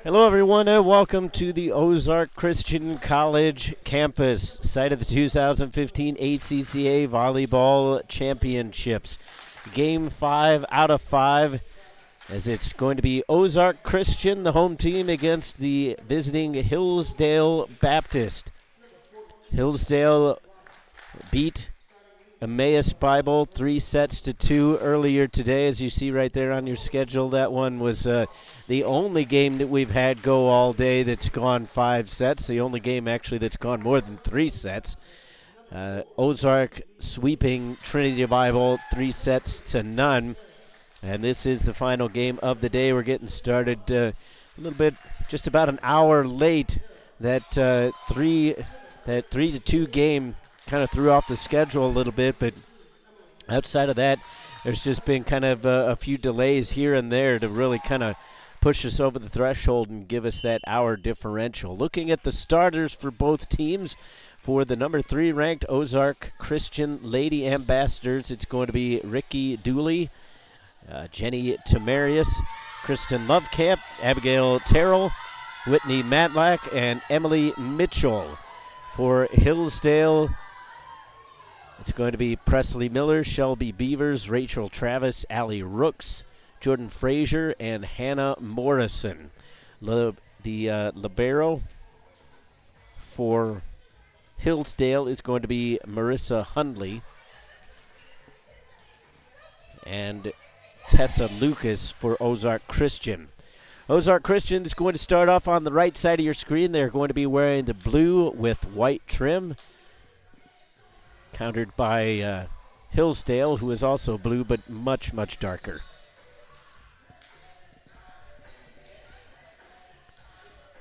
Hello, everyone, and welcome to the Ozark Christian College campus, site of the 2015 ACCA Volleyball Championships. Game 5 out of 5, as it's going to be Ozark Christian, the home team, against the visiting Hillsdale Baptist. Hillsdale beat Emmaus Bible 3-2 earlier today. As you see right there on your schedule, that one was the only game that we've had go all day that's gone 5 sets. The only game actually that's gone more than 3 sets. Ozark sweeping Trinity Bible 3-0. And this is the final game of the day. We're getting started a little bit, just about an hour late. That 3-2 game kind of threw off the schedule a little bit, but outside of that, there's just been kind of a few delays here and there to really kind of push us over the threshold and give us that hour differential. Looking at the starters for both teams, for the number 3 ranked Ozark Christian Lady Ambassadors, it's going to be Ricky Dooley, Jenny Tamarius, Kristen Lovecamp, Abigail Terrell, Whitney Matlack, and Emily Mitchell. For Hillsdale, it's going to be Presley Miller, Shelby Beavers, Rachel Travis, Allie Rooks, Jordan Frazier, and Hannah Morrison. The libero for Hillsdale is going to be Marissa Hundley and Tessa Lucas for Ozark Christian. Ozark Christian is going to start off on the right side of your screen. They're going to be wearing the blue with white trim, countered by Hillsdale, who is also blue but much, much darker.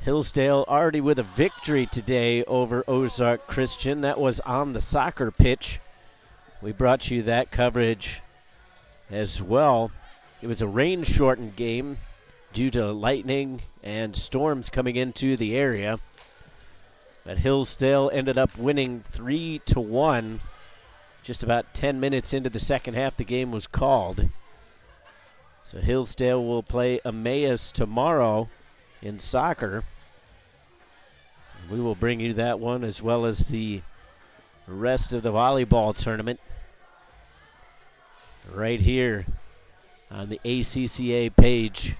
Hillsdale already with a victory today over Ozark Christian. That was on the soccer pitch. We brought you that coverage as well. It was a rain-shortened game due to lightning and storms coming into the area. But Hillsdale ended up winning 3-1. Just about 10 minutes into the second half, the game was called. So Hillsdale will play Emmaus tomorrow in soccer. We will bring you that one as well as the rest of the volleyball tournament right here on the ACCA page.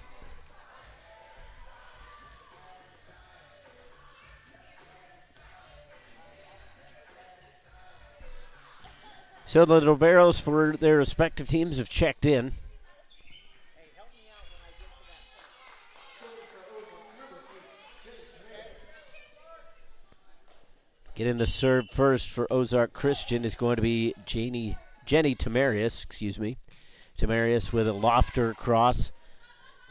So the liberos for their respective teams have checked in. Getting the serve first for Ozark Christian is going to be Jenny Tamarius, Tamarius with a lofter cross,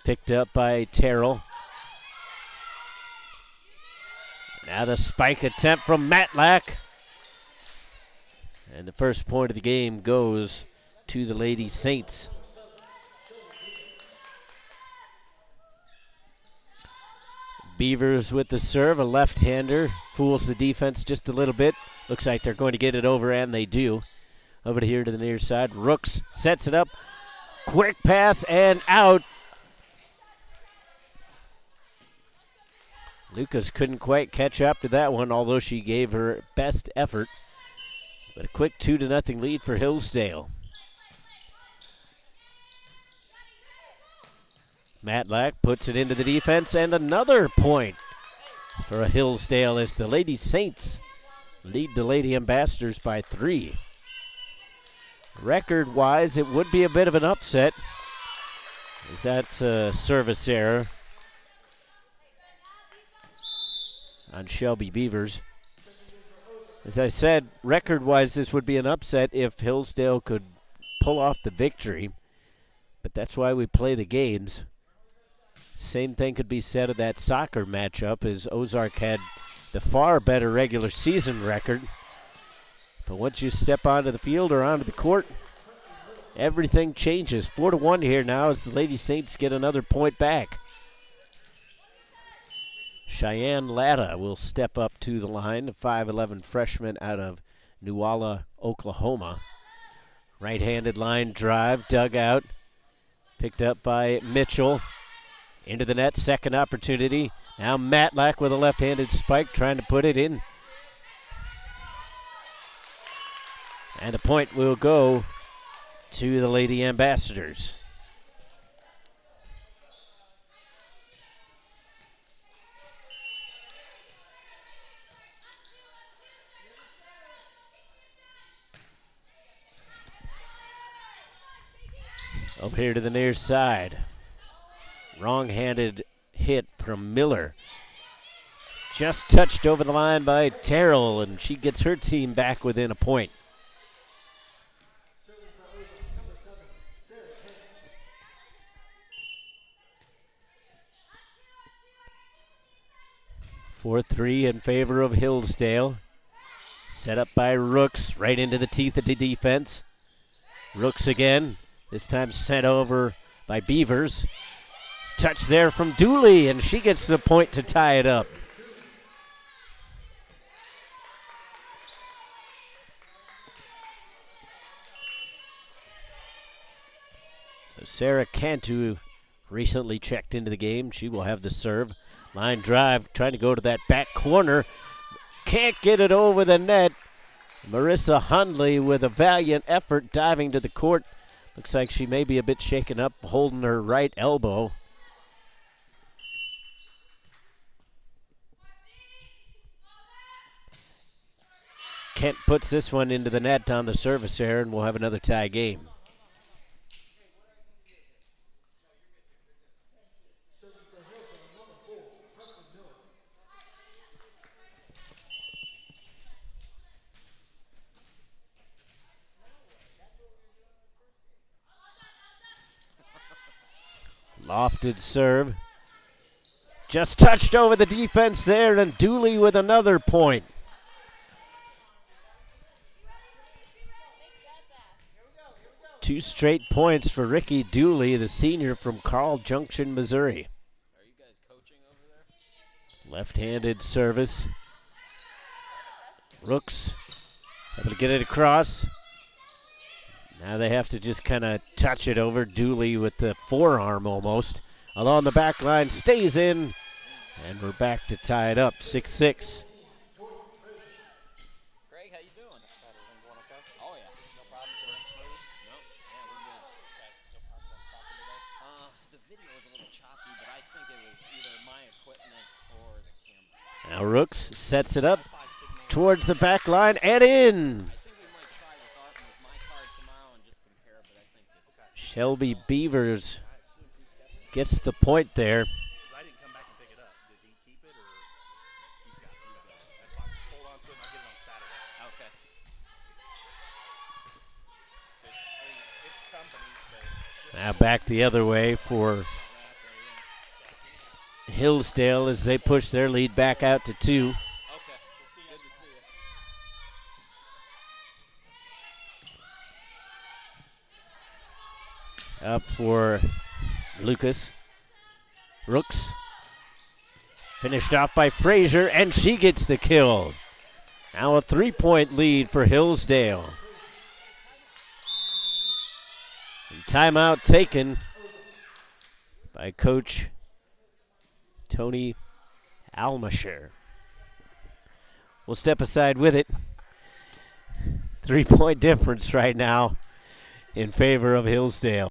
picked up by Terrell. Now the spike attempt from Matlack. And the first point of the game goes to the Lady Saints. Beavers with the serve, a left-hander, fools the defense just a little bit. Looks like they're going to get it over, and they do. Over to here to the near side. Rooks sets it up. Quick pass and out. Lucas couldn't quite catch up to that one, although she gave her best effort. But a quick 2-0 lead for Hillsdale. Matlack puts it into the defense, and another point for a Hillsdale as the Lady Saints lead the Lady Ambassadors by 3. Record-wise, it would be a bit of an upset, as that's a service error on Shelby Beavers. As I said, record-wise, this would be an upset if Hillsdale could pull off the victory, but that's why we play the games. Same thing could be said of that soccer matchup, as Ozark had the far better regular season record. But once you step onto the field or onto the court, everything changes. 4-1 here now as the Lady Saints get another point back. Cheyenne Latta will step up to the line, a 5'11 freshman out of Newalla, Oklahoma. Right-handed line drive, dug out, picked up by Mitchell. Into the net, second opportunity. Now Matlack with a left-handed spike trying to put it in. And a point will go to the Lady Ambassadors. Over here to the near side. Wrong-handed hit from Miller. Just touched over the line by Terrell, and she gets her team back within a point. Four 3 in favor of Hillsdale. Set up by Rooks, right into the teeth of the defense. Rooks again, this time sent over by Beavers. Touch there from Dooley, and she gets the point to tie it up. So Sarah Cantu recently checked into the game. She will have the serve. Line drive, trying to go to that back corner. Can't get it over the net. Marissa Hundley with a valiant effort diving to the court. Looks like she may be a bit shaken up, holding her right elbow. Kent puts this one into the net on the service error, and we'll have another tie game. Lofted serve. Just touched over the defense there, and Dooley with another point. Two straight points for Ricky Dooley, the senior from Carl Junction, Missouri. Are you guys coaching over there? Left-handed service. Rooks able to get it across. Now they have to just kind of touch it over. Dooley with the forearm almost. Along the back line, stays in, and we're back to tie it up, 6-6. Greg, how you doing? Everything going okay? Oh yeah, no problems. Everything smooth? Nope. Yeah, we're good. Okay. So problems on soccer today? The video was a little choppy, but I think it was either my equipment or the camera. Now Rooks sets it up towards the back line and in. Shelby Beavers gets the point there. I didn't come back and pick it up. Did he keep it or he's got it? That's fine. Just hold on to it and I'll get it on Saturday. Okay. It's company, Now back the other way for Hillsdale as they push their lead back out to 2. Okay. We'll see you. Good to see you. Up for Lucas. Rooks. Finished off by Frazier, and she gets the kill. Now a 3-point lead for Hillsdale. And timeout taken by Coach Tony Almasher. We'll step aside with it. 3-point difference right now in favor of Hillsdale.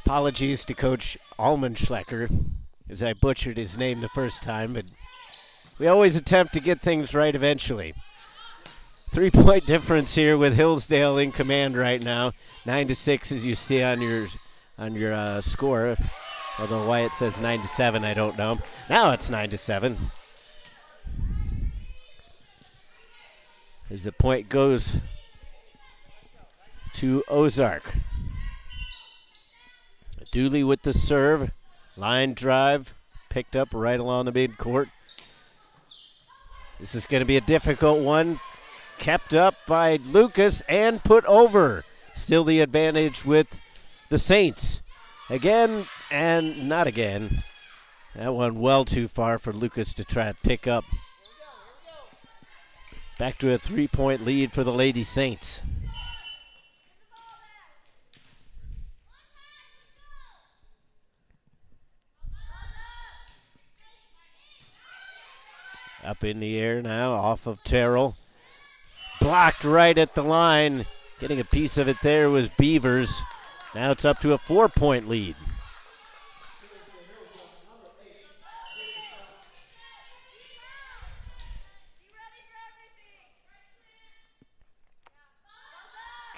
Apologies to Coach Almenschlecker, as I butchered his name the first time, but we always attempt to get things right eventually. 3-point difference here with Hillsdale in command right now. 9-6 as you see on your score. Although why it says 9-7, I don't know. Now it's 9-7. As the point goes to Ozark. Dooley with the serve. Line drive. Picked up right along the midcourt. This is going to be a difficult one. Kept up by Lucas and put over. Still the advantage with the Saints. Again and not again. That one well too far for Lucas to try to pick up. Back to a 3-point lead for the Lady Saints. Up in the air now, off of Terrell. Blocked right at the line. Getting a piece of it there was Beavers. Now it's up to a 4-point lead.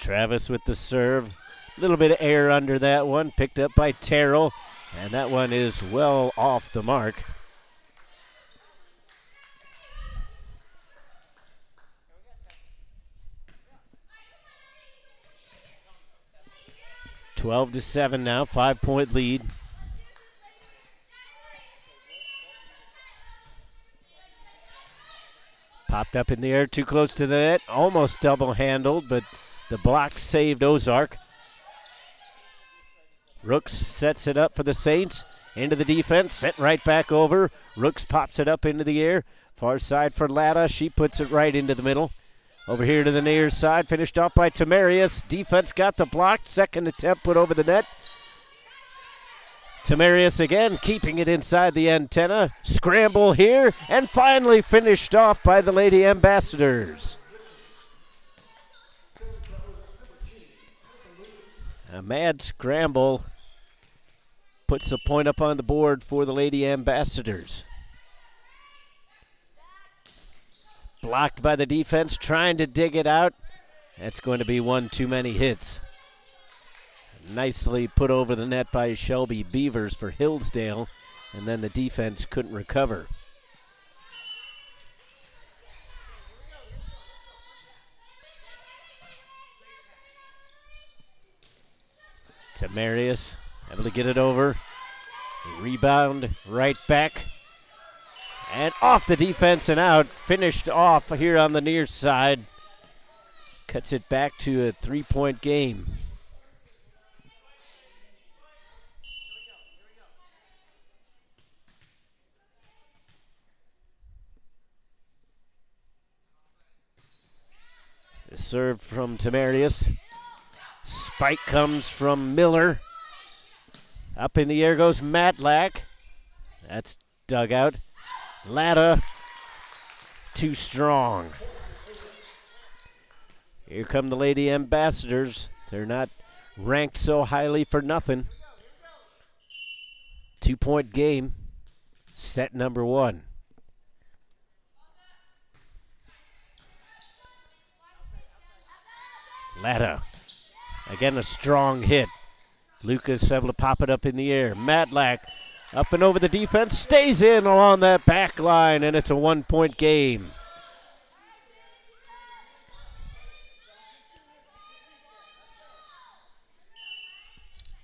Travis with the serve. A little bit of air under that one. Picked up by Terrell. And that one is well off the mark. (12-7) now, 5-point lead. Popped up in the air, too close to the net. Almost double-handled, but the block saved Ozark. Rooks sets it up for the Saints. Into the defense, sent right back over. Rooks pops it up into the air. Far side for Latta. She puts it right into the middle. Over here to the near side, finished off by Tamarius. Defense got the block. Second attempt put over the net. Tamarius again, keeping it inside the antenna. Scramble here, and finally finished off by the Lady Ambassadors. A mad scramble puts the point up on the board for the Lady Ambassadors. Blocked by the defense, trying to dig it out. That's going to be one too many hits. Nicely put over the net by Shelby Beavers for Hillsdale, and then the defense couldn't recover. Tamarius able to get it over. Rebound right back. And off the defense and out. Finished off here on the near side. Cuts it back to a 3-point game. The serve from Tamarius. Spike comes from Miller. Up in the air goes Matlack. That's dug out. Latta, too strong. Here come the Lady Ambassadors. They're not ranked so highly for nothing. 2-point game. Set number 1. Latta. Again, a strong hit. Lucas able to pop it up in the air. Matlack up and over the defense. Stays in along that back line, and it's a 1-point game.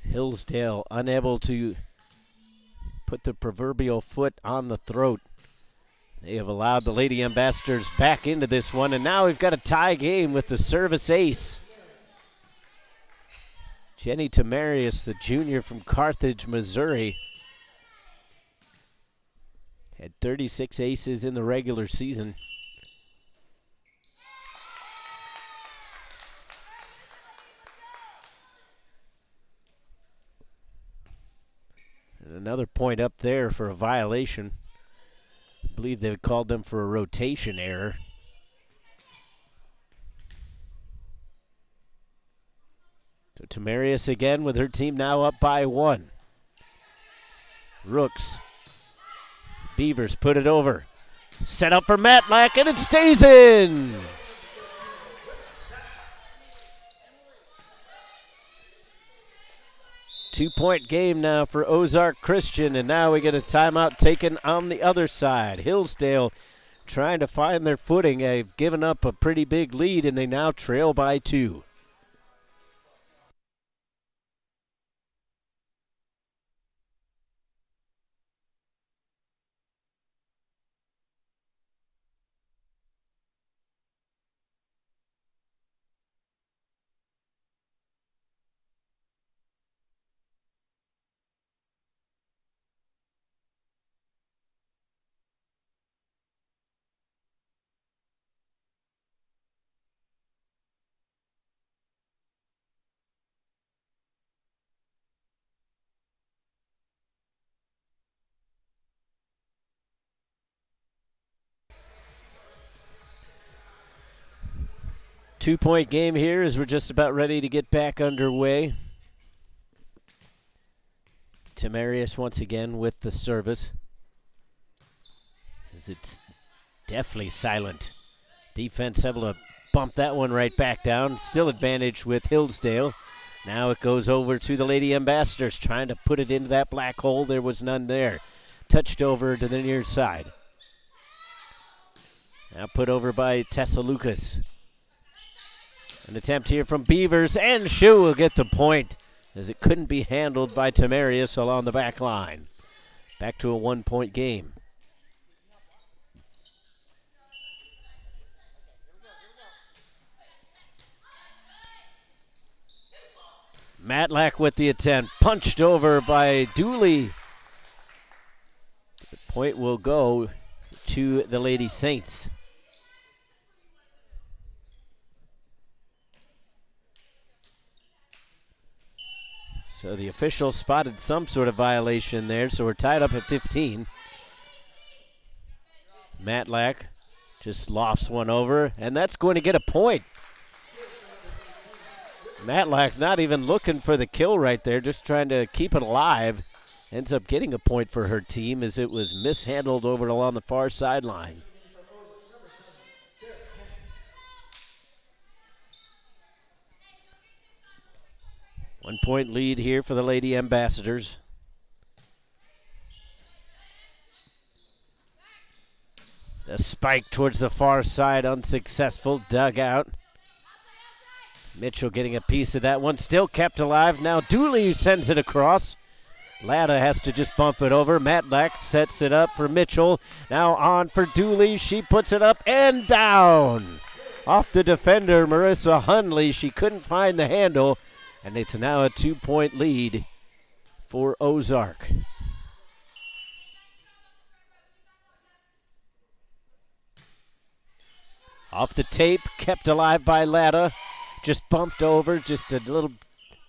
Hillsdale unable to put the proverbial foot on the throat. They have allowed the Lady Ambassadors back into this one, and now we've got a tie game with the service ace. Jenny Tamarius, the junior from Carthage, Missouri, had 36 aces in the regular season. And another point up there for a violation. I believe they called them for a rotation error. So Tamarius again with her team now up by 1. Rooks. Beavers put it over. Set up for Matlack, and it stays in. 2-point game now for Ozark Christian, and now we get a timeout taken on the other side. Hillsdale trying to find their footing. They've given up a pretty big lead, and they now trail by 2. Two-point game here as we're just about ready to get back underway. Tamarius once again with the service. As it's definitely silent. Defense able to bump that one right back down. Still advantage with Hillsdale. Now it goes over to the Lady Ambassadors, trying to put it into that black hole. There was none there. Touched over to the near side. Now put over by Tessa Lucas. An attempt here from Beavers, and Shu will get the point, as it couldn't be handled by Tamarius along the back line. Back to a 1-point game. Matlack with the attempt, punched over by Dooley. The point will go to the Lady Saints. So the official spotted some sort of violation there, so we're tied up at 15. Matlack just lofts one over, and that's going to get a point. Matlack not even looking for the kill right there, just trying to keep it alive. Ends up getting a point for her team as it was mishandled over along the far sideline. One-point lead here for the Lady Ambassadors. The spike towards the far side, unsuccessful, dug out. Mitchell getting a piece of that one, still kept alive. Now Dooley sends it across. Latta has to just bump it over. Matlack sets it up for Mitchell. Now on for Dooley. She puts it up and down. Off the defender, Marissa Hundley. She couldn't find the handle. And it's now a 2-point lead for Ozark. Off the tape, kept alive by Latta. Just bumped over, just a little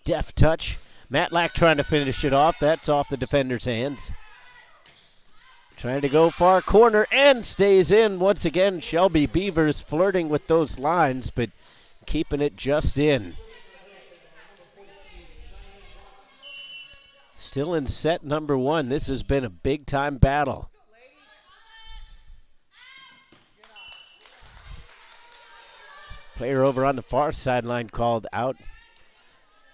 deft touch. Matlack trying to finish it off. That's off the defender's hands. Trying to go far corner and stays in. Once again, Shelby Beavers flirting with those lines, but keeping it just in. Still in set number 1. This has been a big-time battle. Player over on the far sideline called out.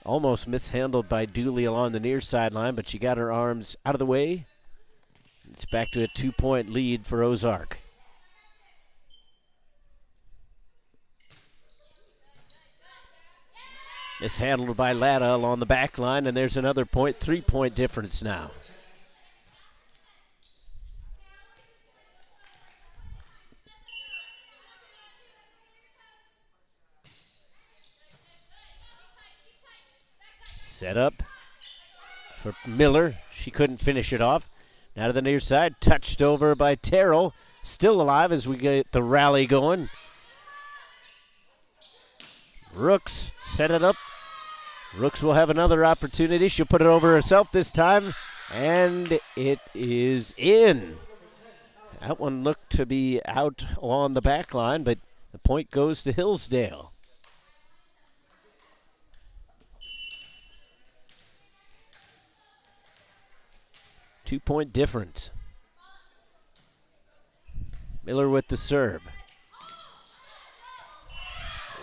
Almost mishandled by Dooley along the near sideline, but she got her arms out of the way. It's back to a 2-point lead for Ozark. Mishandled by Latta along the back line, and there's another point, 3-point difference now. Set up for Miller. She couldn't finish it off. Now to the near side, touched over by Terrell. Still alive as we get the rally going. Rooks set it up. Rooks will have another opportunity. She'll put it over herself this time, and it is in. That one looked to be out on the back line, but the point goes to Hillsdale. Two-point difference. Miller with the serve.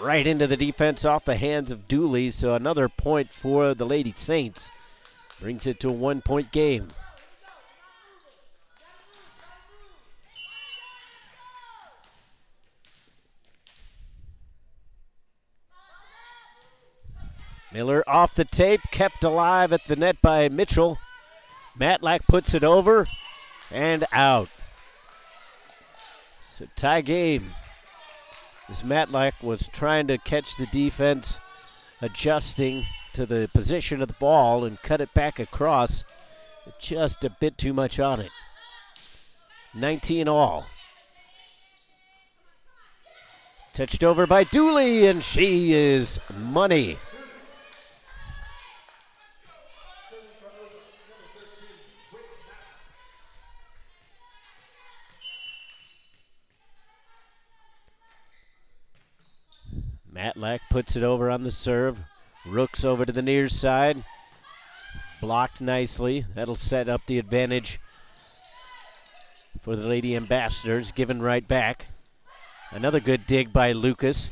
Right into the defense off the hands of Dooley, so another point for the Lady Saints. Brings it to a 1-point game. Miller off the tape, kept alive at the net by Mitchell. Matlack puts it over and out. So tie game as Matlack was trying to catch the defense, adjusting to the position of the ball and cut it back across. Just a bit too much on it. 19 all. Touched over by Dooley, and she is money. Matlack puts it over on the serve. Rooks over to the near side. Blocked nicely. That'll set up the advantage for the Lady Ambassadors. Given right back. Another good dig by Lucas.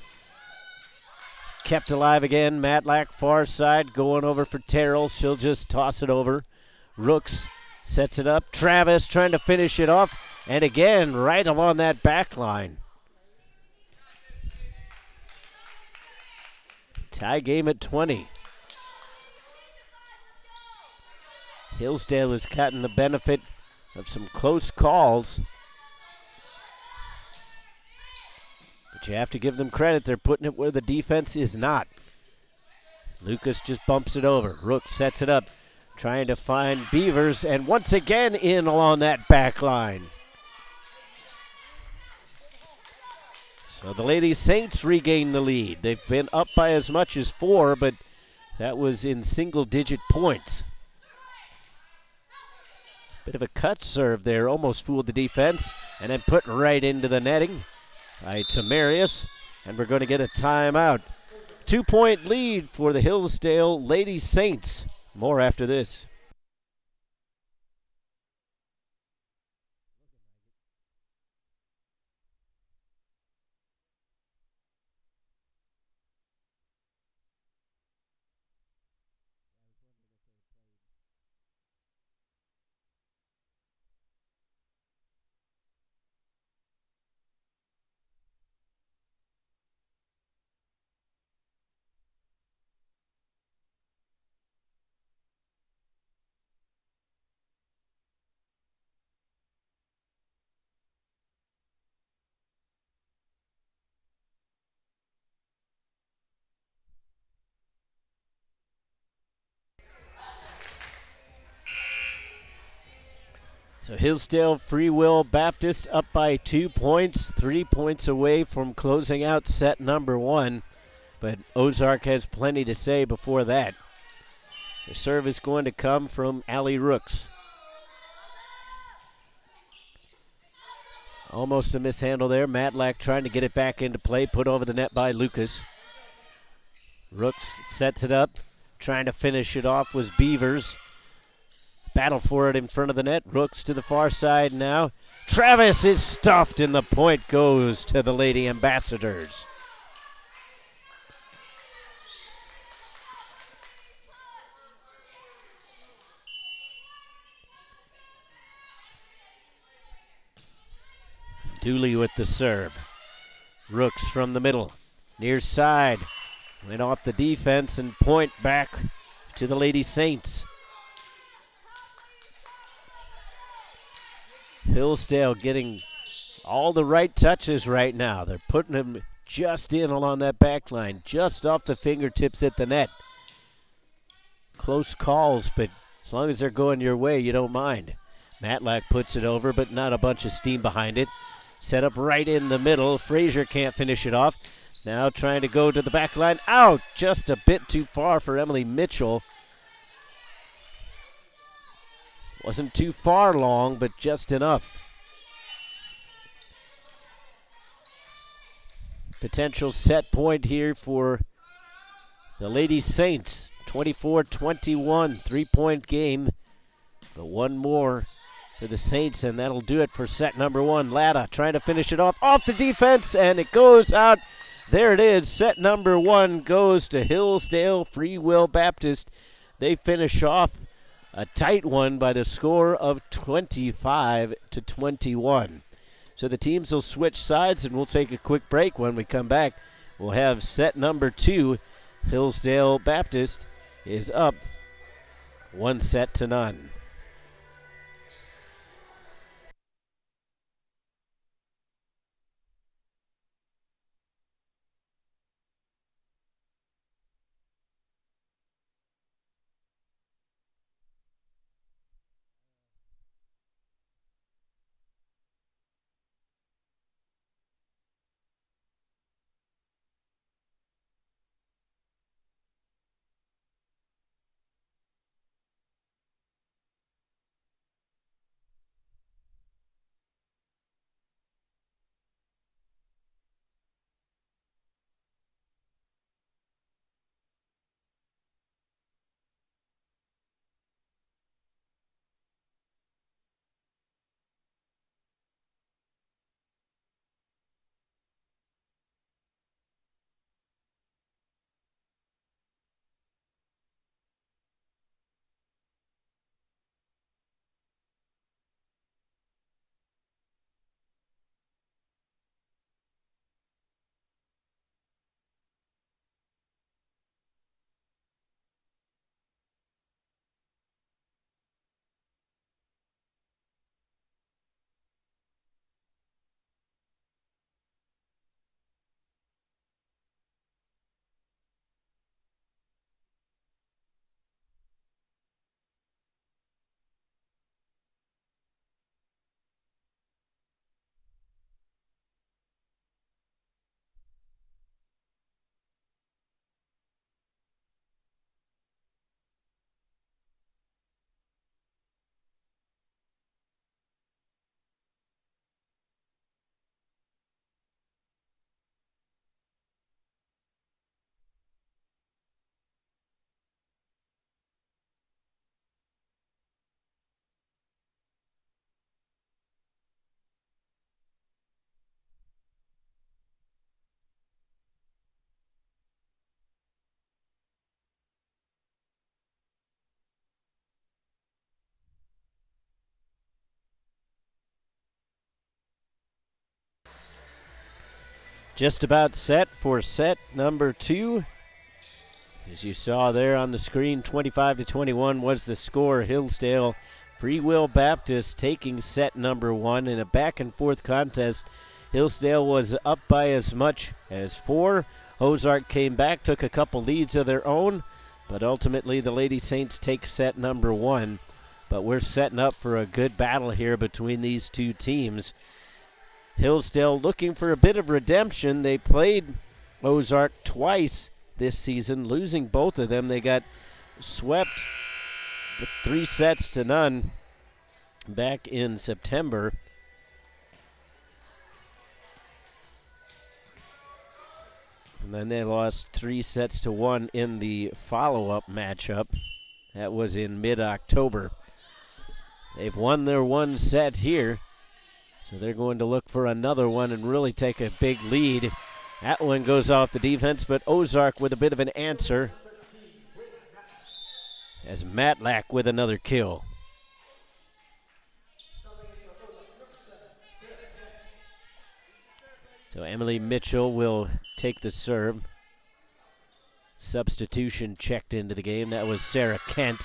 Kept alive again. Matlack far side going over for Terrell. She'll just toss it over. Rooks sets it up. Travis trying to finish it off. And again, right along that back line. Tie game at 20. Hillsdale has gotten the benefit of some close calls. But you have to give them credit. They're putting it where the defense is not. Lucas just bumps it over. Rook sets it up, trying to find Beavers, and once again in along that back line. So the Lady Saints regain the lead. They've been up by as much as 4, but that was in single-digit points. Bit of a cut serve there, almost fooled the defense, and then put right into the netting by Tamarius, and we're going to get a timeout. 2-point lead for the Hillsdale Lady Saints. More after this. So Hillsdale Free Will Baptist up by 2 points, 3 points away from closing out set number 1. But Ozark has plenty to say before that. The serve is going to come from Allie Rooks. Almost a mishandle there. Matlack trying to get it back into play, put over the net by Lucas. Rooks sets it up, trying to finish it off was Beavers. Battle for it in front of the net. Rooks to the far side now. Travis is stuffed, and the point goes to the Lady Ambassadors. Dooley with the serve. Rooks from the middle. Near side. Went off the defense and point back to the Lady Saints. Hillsdale getting all the right touches right now. They're putting them just in along that back line, just off the fingertips at the net. Close calls, but as long as they're going your way, you don't mind. Matlack puts it over, but not a bunch of steam behind it. Set up right in the middle. Frazier can't finish it off. Now trying to go to the back line. Out! Just a bit too far for Emily Mitchell. Wasn't too far long, but just enough. Potential set point here for the Lady Saints. 24-21, 3-point game. But one more for the Saints, and that'll do it for set number 1. Latta trying to finish it off the defense, and it goes out. There it is. Set number 1 goes to Hillsdale Free Will Baptist. They finish off a tight one by the score of 25-21. So the teams will switch sides, and we'll take a quick break. When we come back, we'll have set number 2. Hillsdale Baptist is up 1-0. Just about set for set number 2. As you saw there on the screen, 25-21 was the score. Hillsdale Free Will Baptist taking set number 1 in a back-and-forth contest. Hillsdale was up by as much as 4. Ozark came back, took a couple leads of their own, but ultimately the Lady Saints take set number 1. But we're setting up for a good battle here between these two teams. Hillsdale looking for a bit of redemption. They played Ozark twice this season, losing both of them. They got swept 3-0 back in September. And then they lost 3-1 in the follow-up matchup. That was in mid-October. They've won their one set here, so they're going to look for another one and really take a big lead. That one goes off the defense, but Ozark with a bit of an answer as Matlack with another kill. So Emily Mitchell will take the serve. Substitution checked into the game. That was Sarah Kent.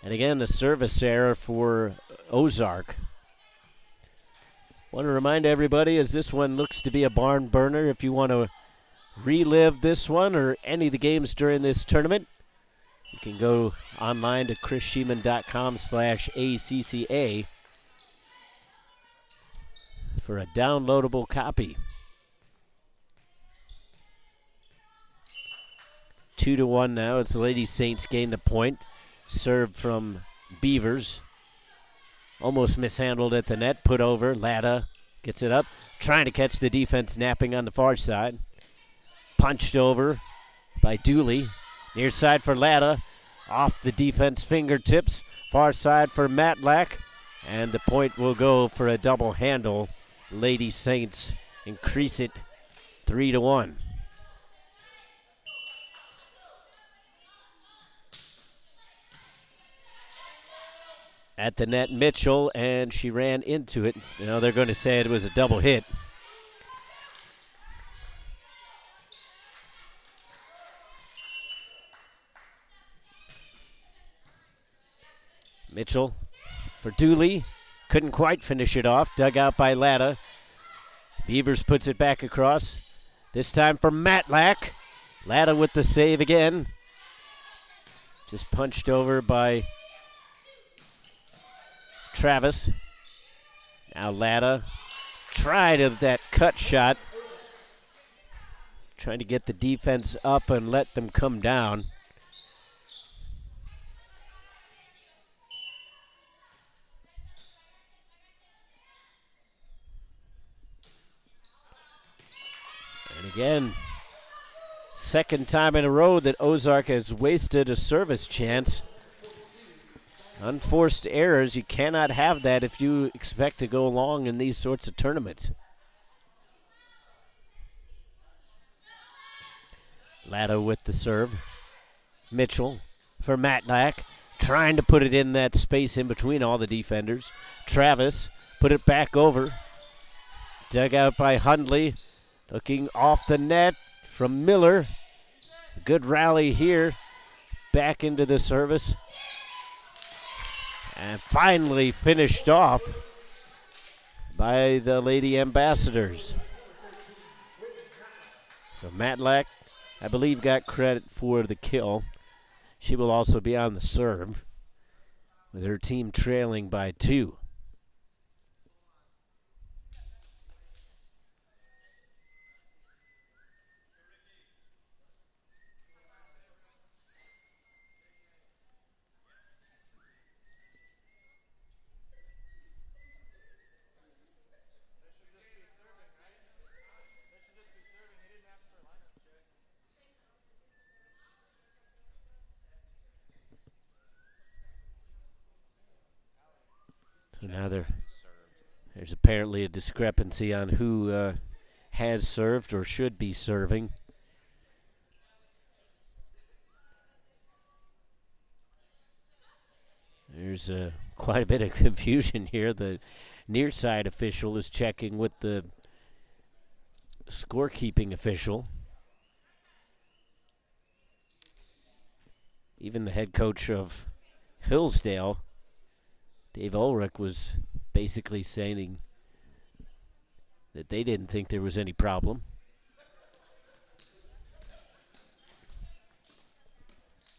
And again, the service error for Ozark. Want to remind everybody, as this one looks to be a barn burner, if you want to relive this one or any of the games during this tournament, you can go online to chrisscheeman.com/ACCA for a downloadable copy. 2-1 now as the Lady Saints gain the point. Serve from Beavers. Almost mishandled at the net. Put over. Latta gets it up. Trying to catch the defense napping on the far side. Punched over by Dooley. Near side for Latta. Off the defense fingertips. Far side for Matlack. And the point will go for a double handle. Lady Saints increase it 3-1. at the net, Mitchell, and she ran into it. They're going to say it was a double hit. Mitchell for Dooley. Couldn't quite finish it off. Dug out by Latta. Beavers puts it back across. This time for Matlack. Latta with the save again. Just punched over by Travis. Now Latta tried that cut shot. Trying to get the defense up and let them come down. And again, second time in a row that Ozark has wasted a service chance. Unforced errors, you cannot have that if you expect to go long in these sorts of tournaments. Latta with the serve. Mitchell for Matlack, trying to put it in that space in between all the defenders. Travis put it back over. Dug out by Hundley. Looking off the net from Miller. Good rally here. Back into the service. And finally finished off by the Lady Ambassadors. So Matlack, I believe, got credit for the kill. She will also be on the serve with her team trailing by 2. So now there's apparently a discrepancy on who has served or should be serving. There's quite a bit of confusion here. The near side official is checking with the scorekeeping official. Even the head coach of Hillsdale, Dave Ulrich, was basically saying that they didn't think there was any problem.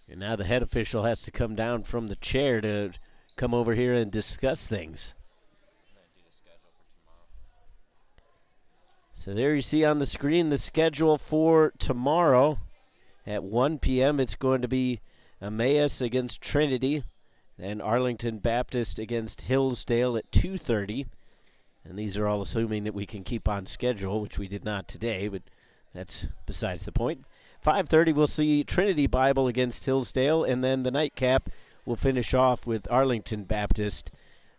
And now the head official has to come down from the chair to come over here and discuss things. So there you see on the screen the schedule for tomorrow at 1 p.m. It's going to be Emmaus against Trinity and Arlington Baptist against Hillsdale at 2:30. And these are all assuming that we can keep on schedule, which we did not today, but that's besides the point. 5:30 we'll see Trinity Bible against Hillsdale, and then the nightcap will finish off with Arlington Baptist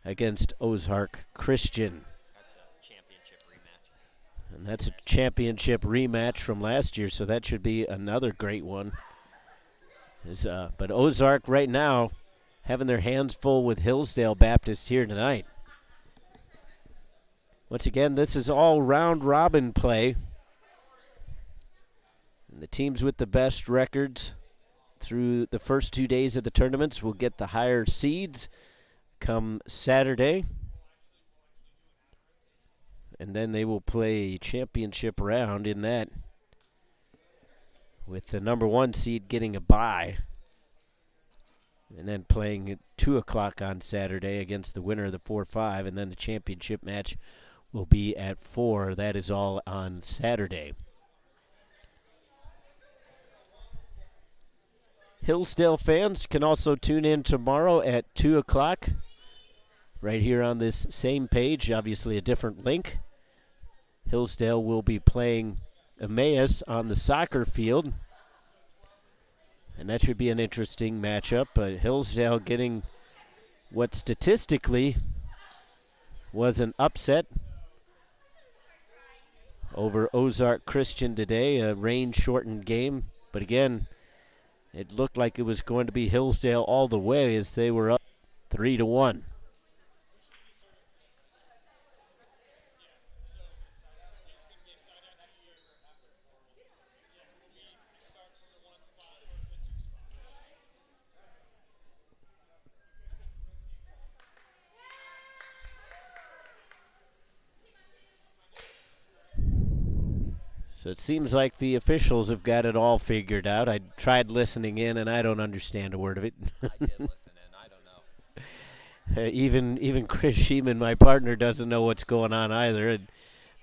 against Ozark Christian. That's a championship rematch. And that's a championship rematch from last year, so that should be another great one. But Ozark right now having their hands full with Hillsdale Baptist here tonight. Once again, this is all round-robin play. And the teams with the best records through the first 2 days of the tournaments will get the higher seeds come Saturday. And then they will play a championship round in that, with the number 1 seed getting a bye. And then playing at 2 o'clock on Saturday against the winner of the 4-5. And then the championship match will be at 4. That is all on Saturday. Hillsdale fans can also tune in tomorrow at 2 o'clock. Right here on this same page, obviously a different link. Hillsdale will be playing Emmaus on the soccer field. And that should be an interesting matchup. Hillsdale getting what statistically was an upset over Ozark Christian today, a rain-shortened game. But again, it looked like it was going to be Hillsdale all the way as they were up 3-1. So it seems like the officials have got it all figured out. I tried listening in, and I don't understand a word of it. I did listen in. I don't know. Even Chris Sheeman, my partner, doesn't know what's going on either. And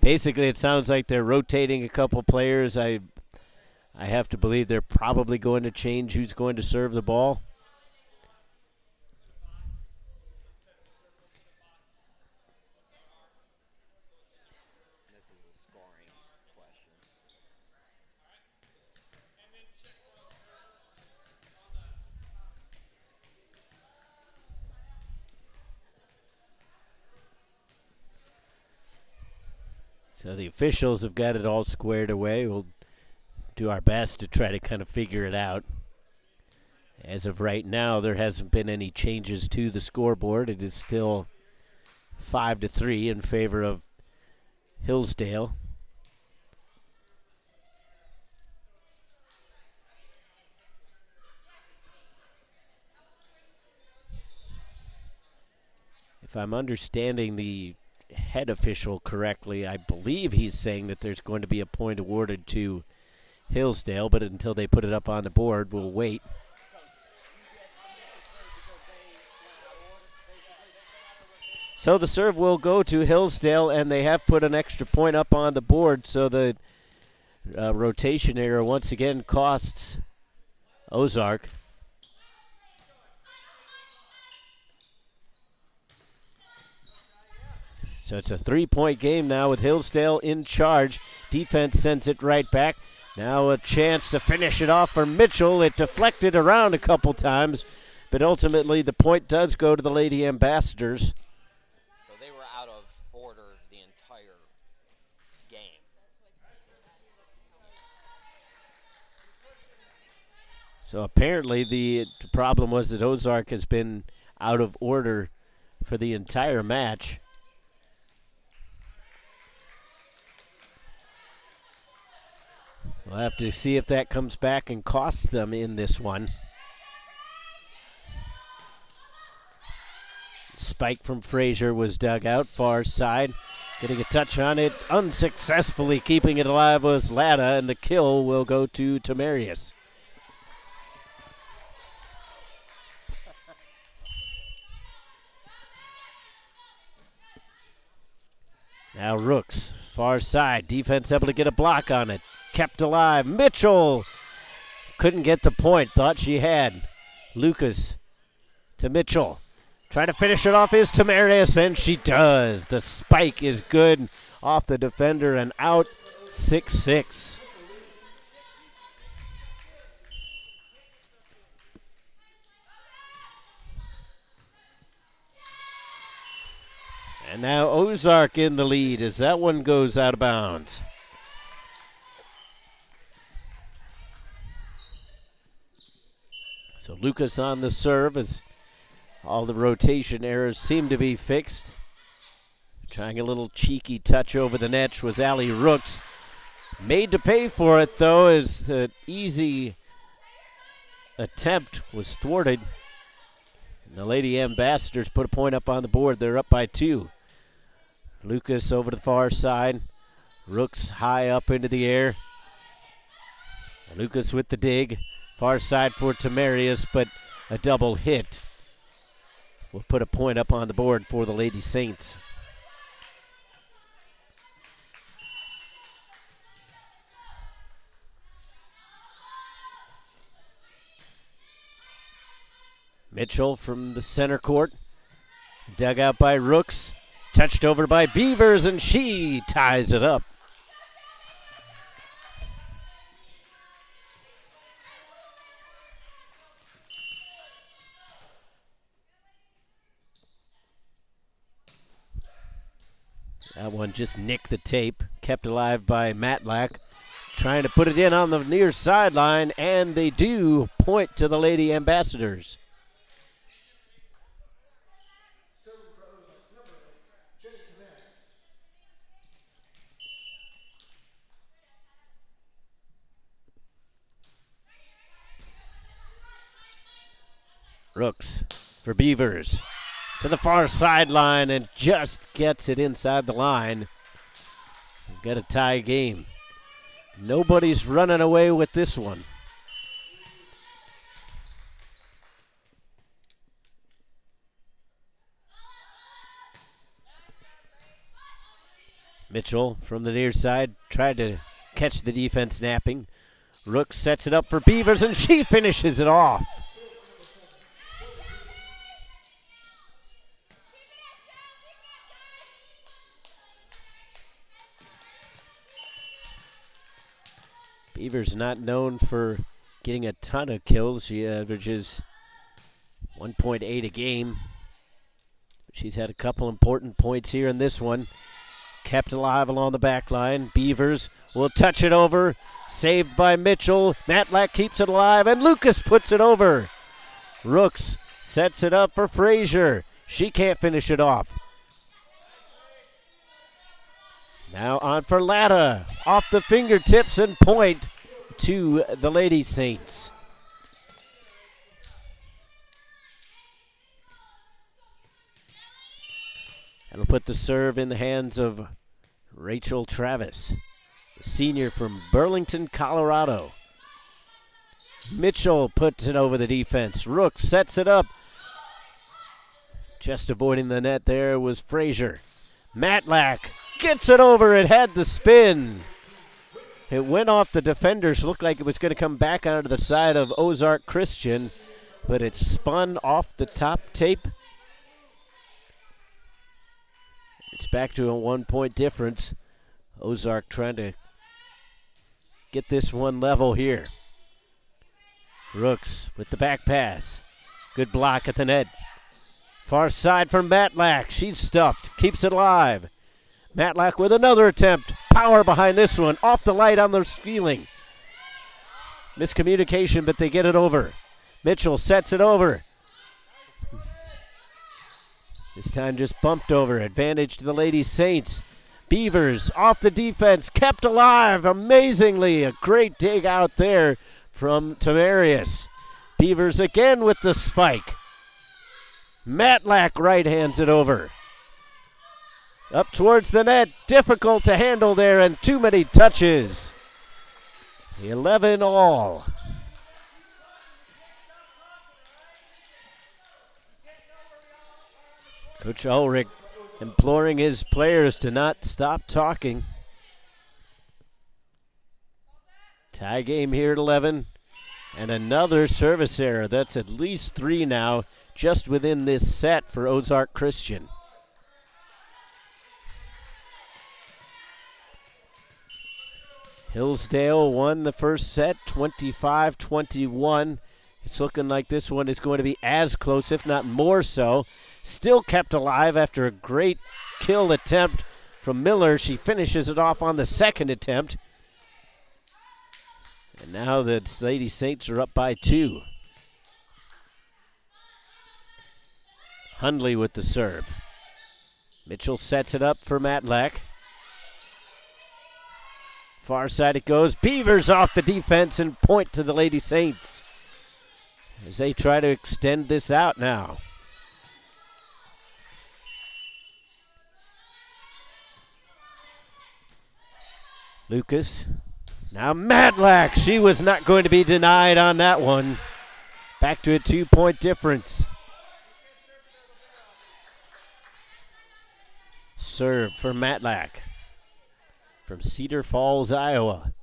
basically, it sounds like they're rotating a couple players. I have to believe they're probably going to change who's going to serve the ball. This is a scoring question. So the officials have got it all squared away. We'll do our best to try to kind of figure it out. As of right now, there hasn't been any changes to the scoreboard. It is still 5-3 in favor of Hillsdale. If I'm understanding the head official correctly, I believe he's saying that there's going to be a point awarded to Hillsdale, but until they put it up on the board, we'll wait. So the serve will go to Hillsdale, and they have put an extra point up on the board, so the rotation error once again costs Ozark. So it's a 3-point game now with Hillsdale in charge. Defense sends it right back. Now a chance to finish it off for Mitchell. It deflected around a couple times, but ultimately the point does go to the Lady Ambassadors. So they were out of order the entire game. So apparently the problem was that Ozark has been out of order for the entire match. We'll have to see if that comes back and costs them in this one. Spike from Frazier was dug out, far side. Getting a touch on it, unsuccessfully keeping it alive was Latta, and the kill will go to Tamarius. Now Rooks, far side, defense able to get a block on it. Kept alive. Mitchell couldn't get the point. Thought she had. Lucas to Mitchell. Trying to finish it off is Tamarius, and she does. The spike is good off the defender and out. 6-6. And now Ozark in the lead as that one goes out of bounds. So Lucas on the serve as all the rotation errors seem to be fixed. Trying a little cheeky touch over the net was Allie Rooks. Made to pay for it, though, as the easy attempt was thwarted. And the Lady Ambassadors put a point up on the board. They're up by 2. Lucas over to the far side. Rooks high up into the air. Lucas with the dig. Far side for Tamarius, but a double hit will put a point up on the board for the Lady Saints. Mitchell from the center court. Dug out by Rooks. Touched over by Beavers, and she ties it up. That one just nicked the tape. Kept alive by Matlack. Trying to put it in on the near sideline, and they do. Point to the Lady Ambassadors. Rooks for Beavers. To the far sideline and just gets it inside the line. We've got a tie game. Nobody's running away with this one. Mitchell from the near side tried to catch the defense napping. Rook sets it up for Beavers, and she finishes it off. Beavers not known for getting a ton of kills. She averages 1.8 a game. She's had a couple important points here in this one. Kept alive along the back line. Beavers will touch it over. Saved by Mitchell. Matlack keeps it alive, and Lucas puts it over. Rooks sets it up for Frazier. She can't finish it off. Now on for Latta. Off the fingertips and point to the Lady Saints. That'll put the serve in the hands of Rachel Travis, the senior from Burlington, Colorado. Mitchell puts it over the defense. Rook sets it up. Just avoiding the net there was Frazier. Matlack gets it over. It had the spin. It went off the defenders. Looked like it was going to come back onto the side of Ozark Christian, but it spun off the top tape. It's back to a 1 point difference. Ozark trying to get this one level here. Rooks with the back pass. Good block at the net. Far side for Matlack. She's stuffed. Keeps it alive. Matlack with another attempt. Power behind this one. Off the light on the ceiling. Miscommunication, but they get it over. Mitchell sets it over. This time just bumped over. Advantage to the Lady Saints. Beavers off the defense. Kept alive. Amazingly. A great dig out there from Tamarius. Beavers again with the spike. Matlack right hands it over. Up towards the net. Difficult to handle there, and too many touches. 11 all. Coach Ulrich imploring his players to not stop talking. Tie game here at 11. And another service error. That's at least 3 now, just within this set for Ozark Christian. Hillsdale won the first set, 25-21. It's looking like this one is going to be as close, if not more so. Still kept alive after a great kill attempt from Miller. She finishes it off on the second attempt. And now the Lady Saints are up by 2. Hundley with the serve. Mitchell sets it up for Matlack. Far side it goes. Beavers off the defense and point to the Lady Saints as they try to extend this out now. Lucas. Now Matlack. She was not going to be denied on that one. Back to a 2-point difference. Serve for Matlack from Cedar Falls, Iowa.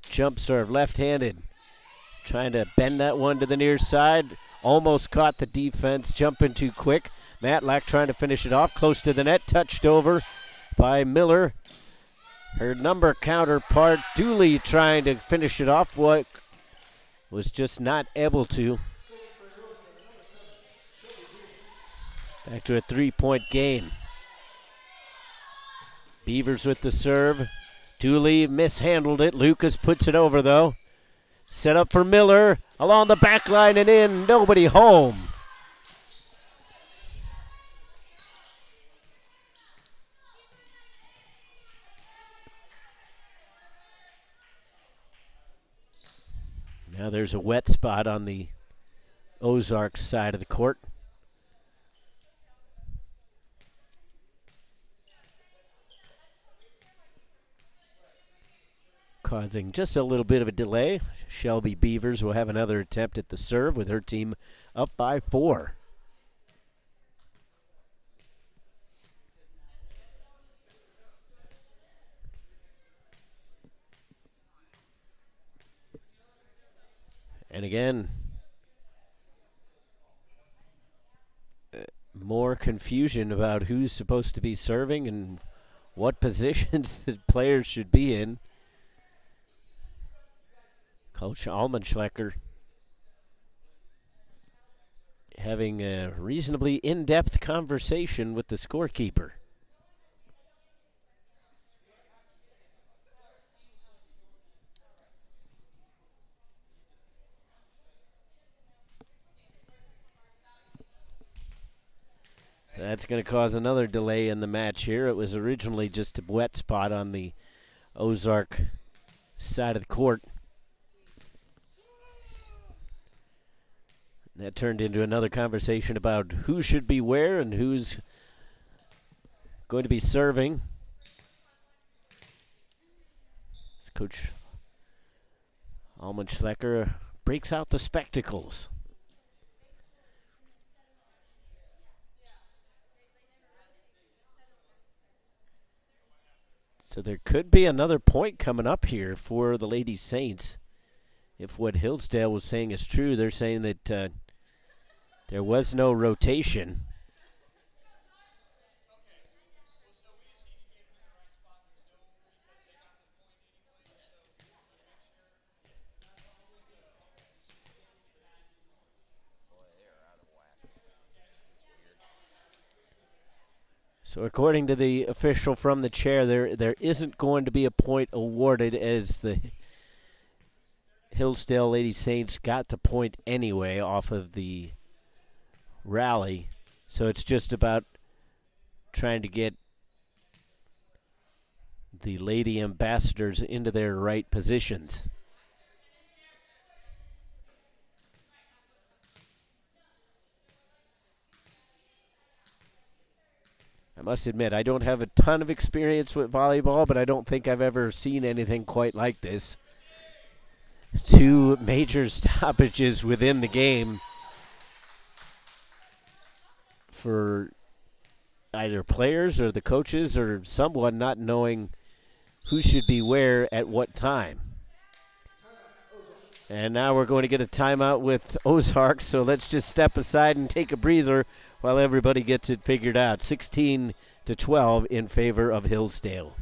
Jump serve, left-handed. Trying to bend that one to the near side. Almost caught the defense, jumping too quick. Matlack trying to finish it off, close to the net, touched over by Miller. Her number counterpart, Dooley, trying to finish it off, what was just not able to. Back to a 3-point game. Beavers with the serve. Dooley mishandled it. Lucas puts it over, though. Set up for Miller. Along the back line and in. Nobody home. Now there's a wet spot on the Ozark side of the court. causing just a little bit of a delay. Shelby Beavers will have another attempt at the serve with her team up by 4. And again, more confusion about who's supposed to be serving and what positions the players should be in. Coach Almenschlecker having a reasonably in-depth conversation with the scorekeeper. That's going to cause another delay in the match here. It was originally just a wet spot on the Ozark side of the court. That turned into another conversation about who should be where and who's going to be serving. Coach Almenschlecker breaks out the spectacles. So there could be another point coming up here for the Lady Saints. If what Hillsdale was saying is true, they're saying that there was no rotation. So according to the official from the chair, there isn't going to be a point awarded, as the Hillsdale Lady Saints got the point anyway off of the rally. So it's just about trying to get the Lady Ambassadors into their right positions. I must admit, I don't have a ton of experience with volleyball, but I don't think I've ever seen anything quite like this. 2 major stoppages within the game for either players or the coaches or someone not knowing who should be where at what time. And now we're going to get a timeout with Ozark, so let's just step aside and take a breather while everybody gets it figured out. 16-12 in favor of Hillsdale.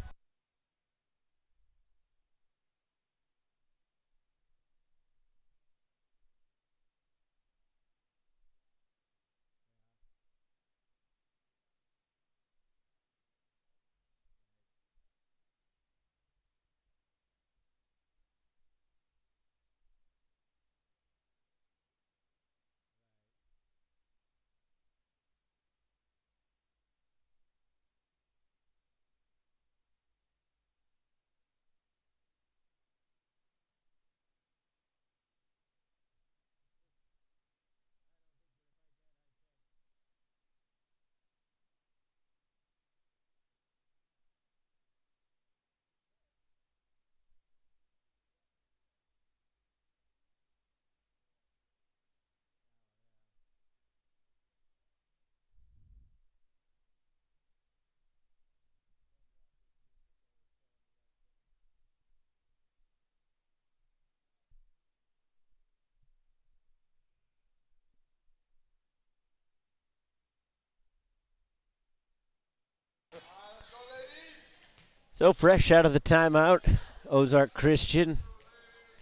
So fresh out of the timeout, Ozark Christian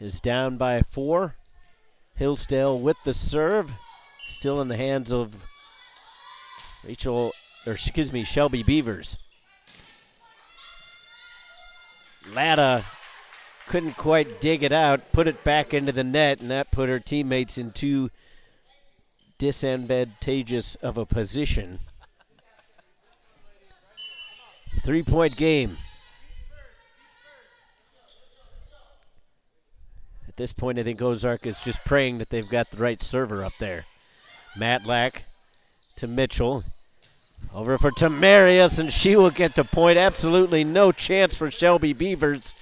is down by 4. Hillsdale with the serve, still in the hands of Shelby Beavers. Latta couldn't quite dig it out, put it back into the net, and that put her teammates in too disadvantageous of a position. 3-point game. At this point, I think Ozark is just praying that they've got the right server up there. Matlack to Mitchell. Over for Tamarius, and she will get the point. Absolutely no chance for Shelby Beavers.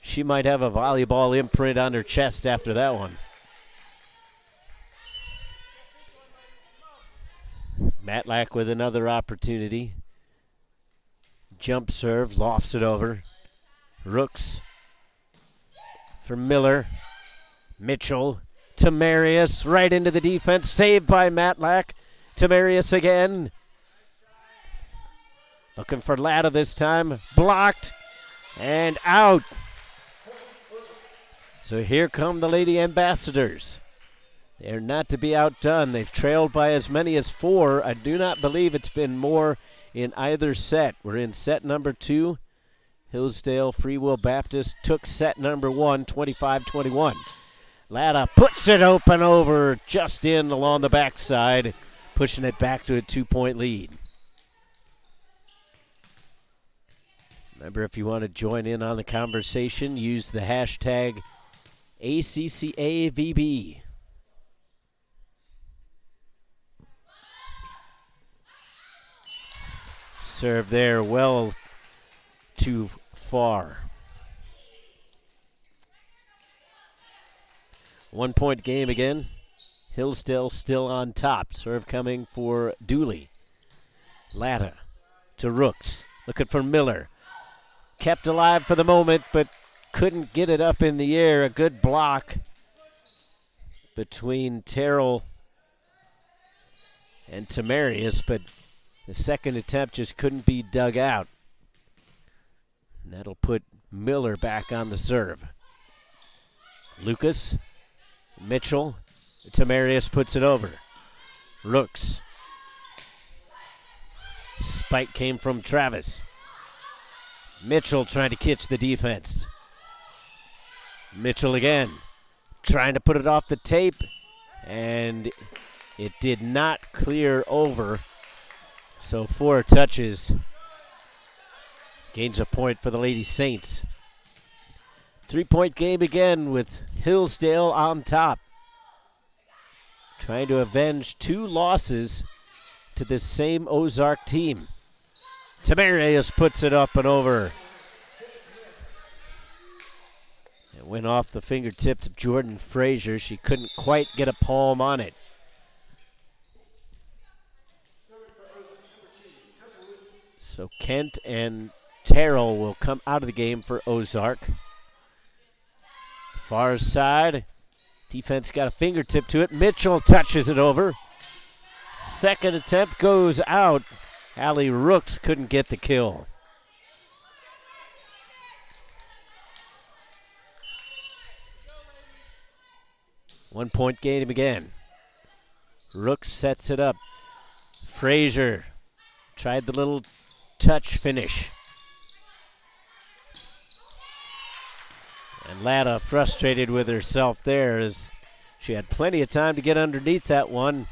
She might have a volleyball imprint on her chest after that one. Matlack with another opportunity. Jump serve, lofts it over. Rooks for Miller. Mitchell to Marius, right into the defense. Saved by Matlack. To Marius again. Looking for Latta this time. Blocked and out. So here come the Lady Ambassadors. They're not to be outdone. They've trailed by as many as 4. I do not believe it's been more in either set. We're in set number 2. Hillsdale Free Will Baptist took set number 1, 25-21. Latta puts it open over, just in along the backside, pushing it back to a 2-point lead. Remember, if you want to join in on the conversation, use the hashtag ACCAVB. Serve there, well too far. 1-point game again. Hillsdale still on top. Serve coming for Dooley. Latta to Rooks. Looking for Miller. Kept alive for the moment, but couldn't get it up in the air. A good block between Terrell and Tamarius, but the second attempt just couldn't be dug out. And that'll put Miller back on the serve. Lucas, Mitchell, Tamarius puts it over. Rooks. Spike came from Travis. Mitchell trying to catch the defense. Mitchell again, trying to put it off the tape, and it did not clear over. So 4 touches. Gains a point for the Lady Saints. 3-point game again with Hillsdale on top. Trying to avenge 2 losses to this same Ozark team. Tamarius puts it up and over. It went off the fingertips of Jordan Frazier. She couldn't quite get a palm on it. So Kent and Terrell will come out of the game for Ozark. Far side. Defense got a fingertip to it. Mitchell touches it over. Second attempt goes out. Allie Rooks couldn't get the kill. One-point game again. Rooks sets it up. Frazier tried the little touch finish. And Latta frustrated with herself there as she had plenty of time to get underneath that one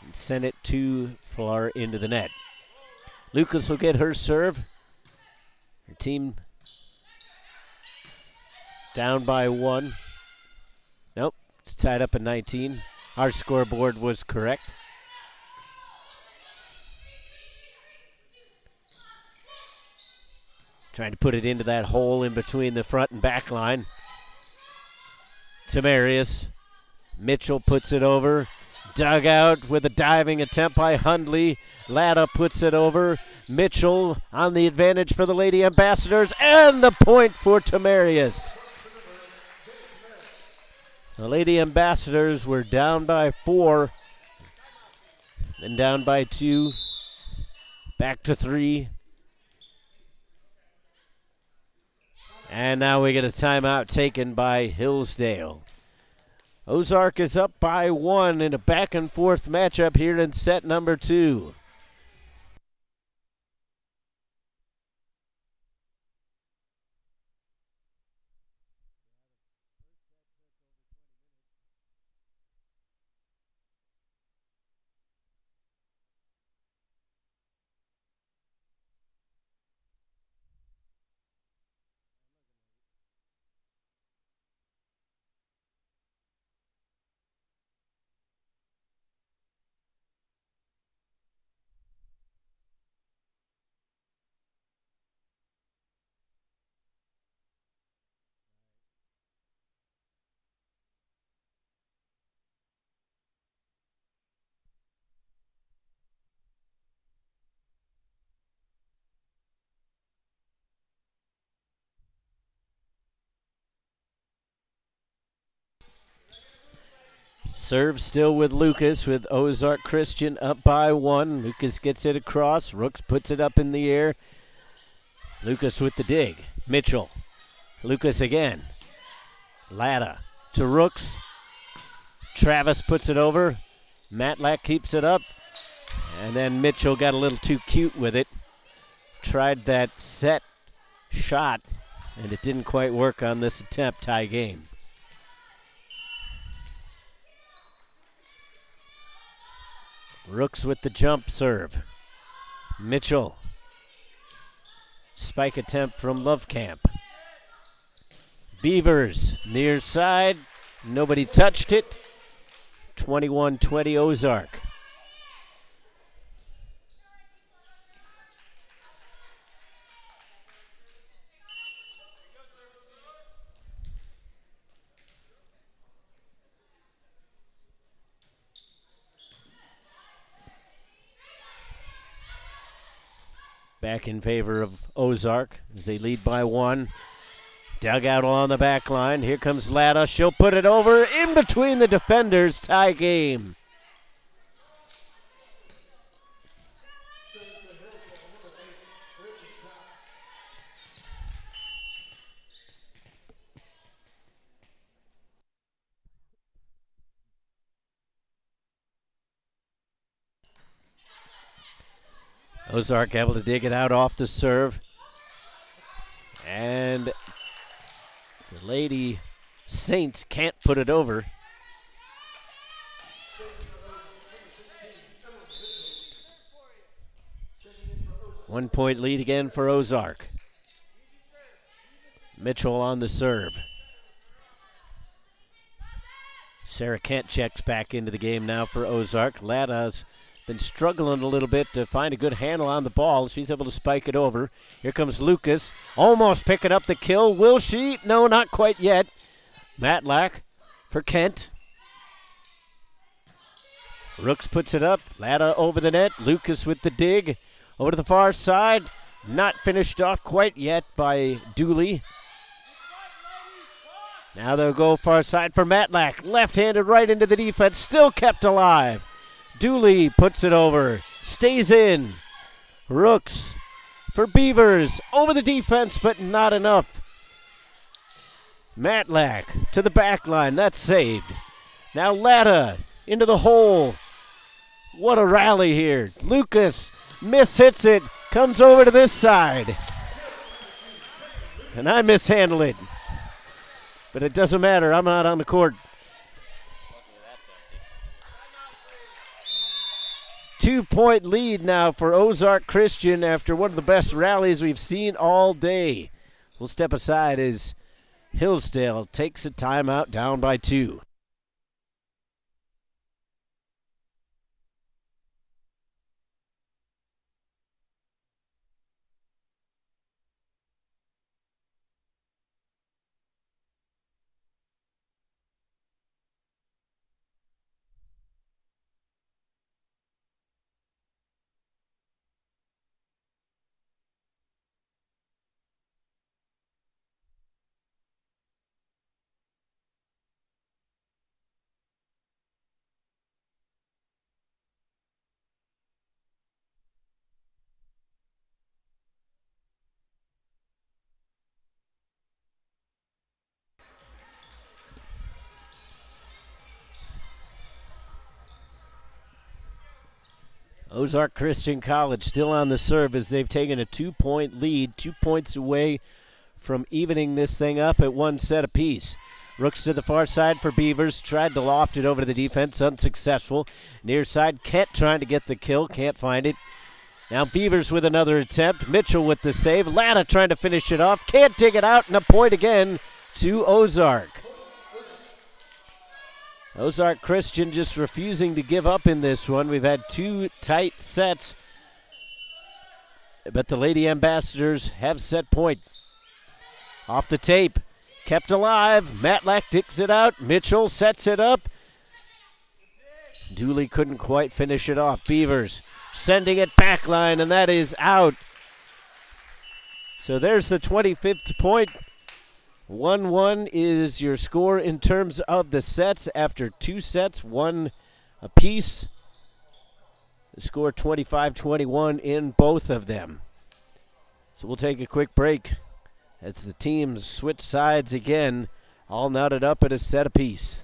and send it too far into the net. Lucas will get her serve. Her team down by 1. Nope, it's tied up at 19. Our scoreboard was correct. Trying to put it into that hole in between the front and back line. Tamarius. Mitchell puts it over. Dug out with a diving attempt by Hundley. Latta puts it over. Mitchell on the advantage for the Lady Ambassadors, and the point for Tamarius. The Lady Ambassadors were down by 4, then down by 2, back to 3. And now we get a timeout taken by Hillsdale. Ozark is up by 1 in a back-and-forth matchup here in set number 2. Serve still with Lucas, with Ozark Christian up by 1. Lucas gets it across. Rooks puts it up in the air. Lucas with the dig. Mitchell. Lucas again. Latta to Rooks. Travis puts it over. Matlack keeps it up. And then Mitchell got a little too cute with it. Tried that set shot, and it didn't quite work on this attempt. Tie game. Rooks with the jump serve. Mitchell. Spike attempt from Lovekamp. Beavers near side. Nobody touched it. 21-20 Ozark. Back in favor of Ozark as they lead by 1. Dugout along the back line. Here comes Latta. She'll put it over in between the defenders. Tie game. Ozark able to dig it out off the serve. And the Lady Saints can't put it over. One-point lead again for Ozark. Mitchell on the serve. Sarah Kent checks back into the game now for Ozark. Latta's been struggling a little bit to find a good handle on the ball. She's able to spike it over. Here comes Lucas. Almost picking up the kill. Will she? No, not quite yet. Matlack for Kent. Rooks puts it up. Latta over the net. Lucas with the dig. Over to the far side. Not finished off quite yet by Dooley. Now they'll go far side for Matlack. Left-handed right into the defense. Still kept alive. Dooley puts it over. Stays in. Rooks for Beavers. Over the defense, but not enough. Matlack to the back line. That's saved. Now Latta into the hole. What a rally here. Lucas mishits it. Comes over to this side. And I mishandle it. But it doesn't matter. I'm not on the court. 2-point lead now for Ozark Christian after one of the best rallies we've seen all day. We'll step aside as Hillsdale takes a timeout down by 2. Ozark Christian College still on the serve as they've taken a 2-point lead, 2 points away from evening this thing up at 1 set apiece. Rooks to the far side for Beavers, tried to loft it over to the defense, unsuccessful. Near side, Kent trying to get the kill, can't find it. Now Beavers with another attempt, Mitchell with the save, Latta trying to finish it off, can't dig it out, and a point again to Ozark. Ozark Christian just refusing to give up in this one. We've had 2 tight sets, but the Lady Ambassadors have set point. Off the tape, kept alive. Matlack digs it out. Mitchell sets it up. Dooley couldn't quite finish it off. Beavers sending it back line, and that is out. So there's the 25th point 1-1 is your score in terms of the sets after 2 sets, 1 apiece. The score 25-21 in both of them. So we'll take a quick break as the teams switch sides again, all knotted up at a set apiece.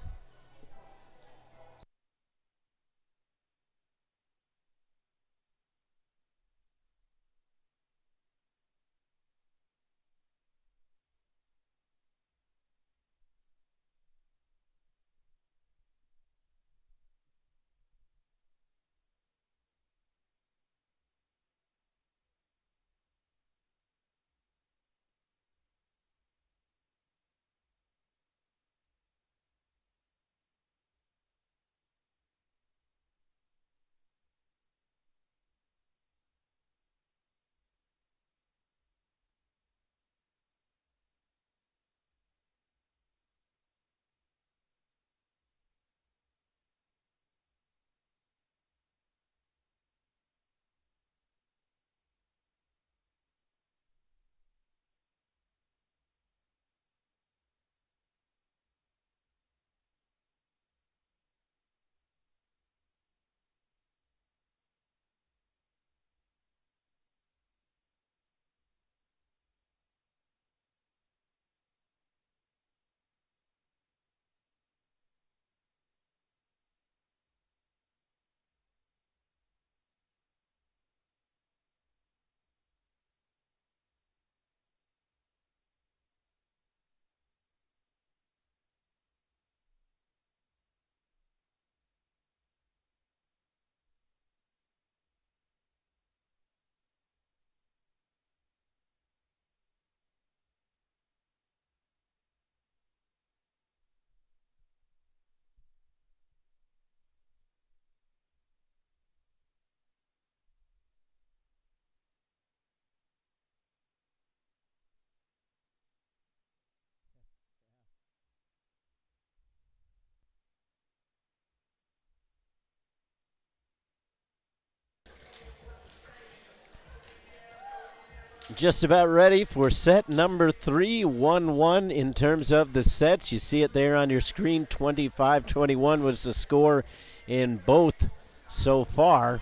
Just about ready for set number 3, 1-1 in terms of the sets. You see it there on your screen, 25-21 was the score in both so far.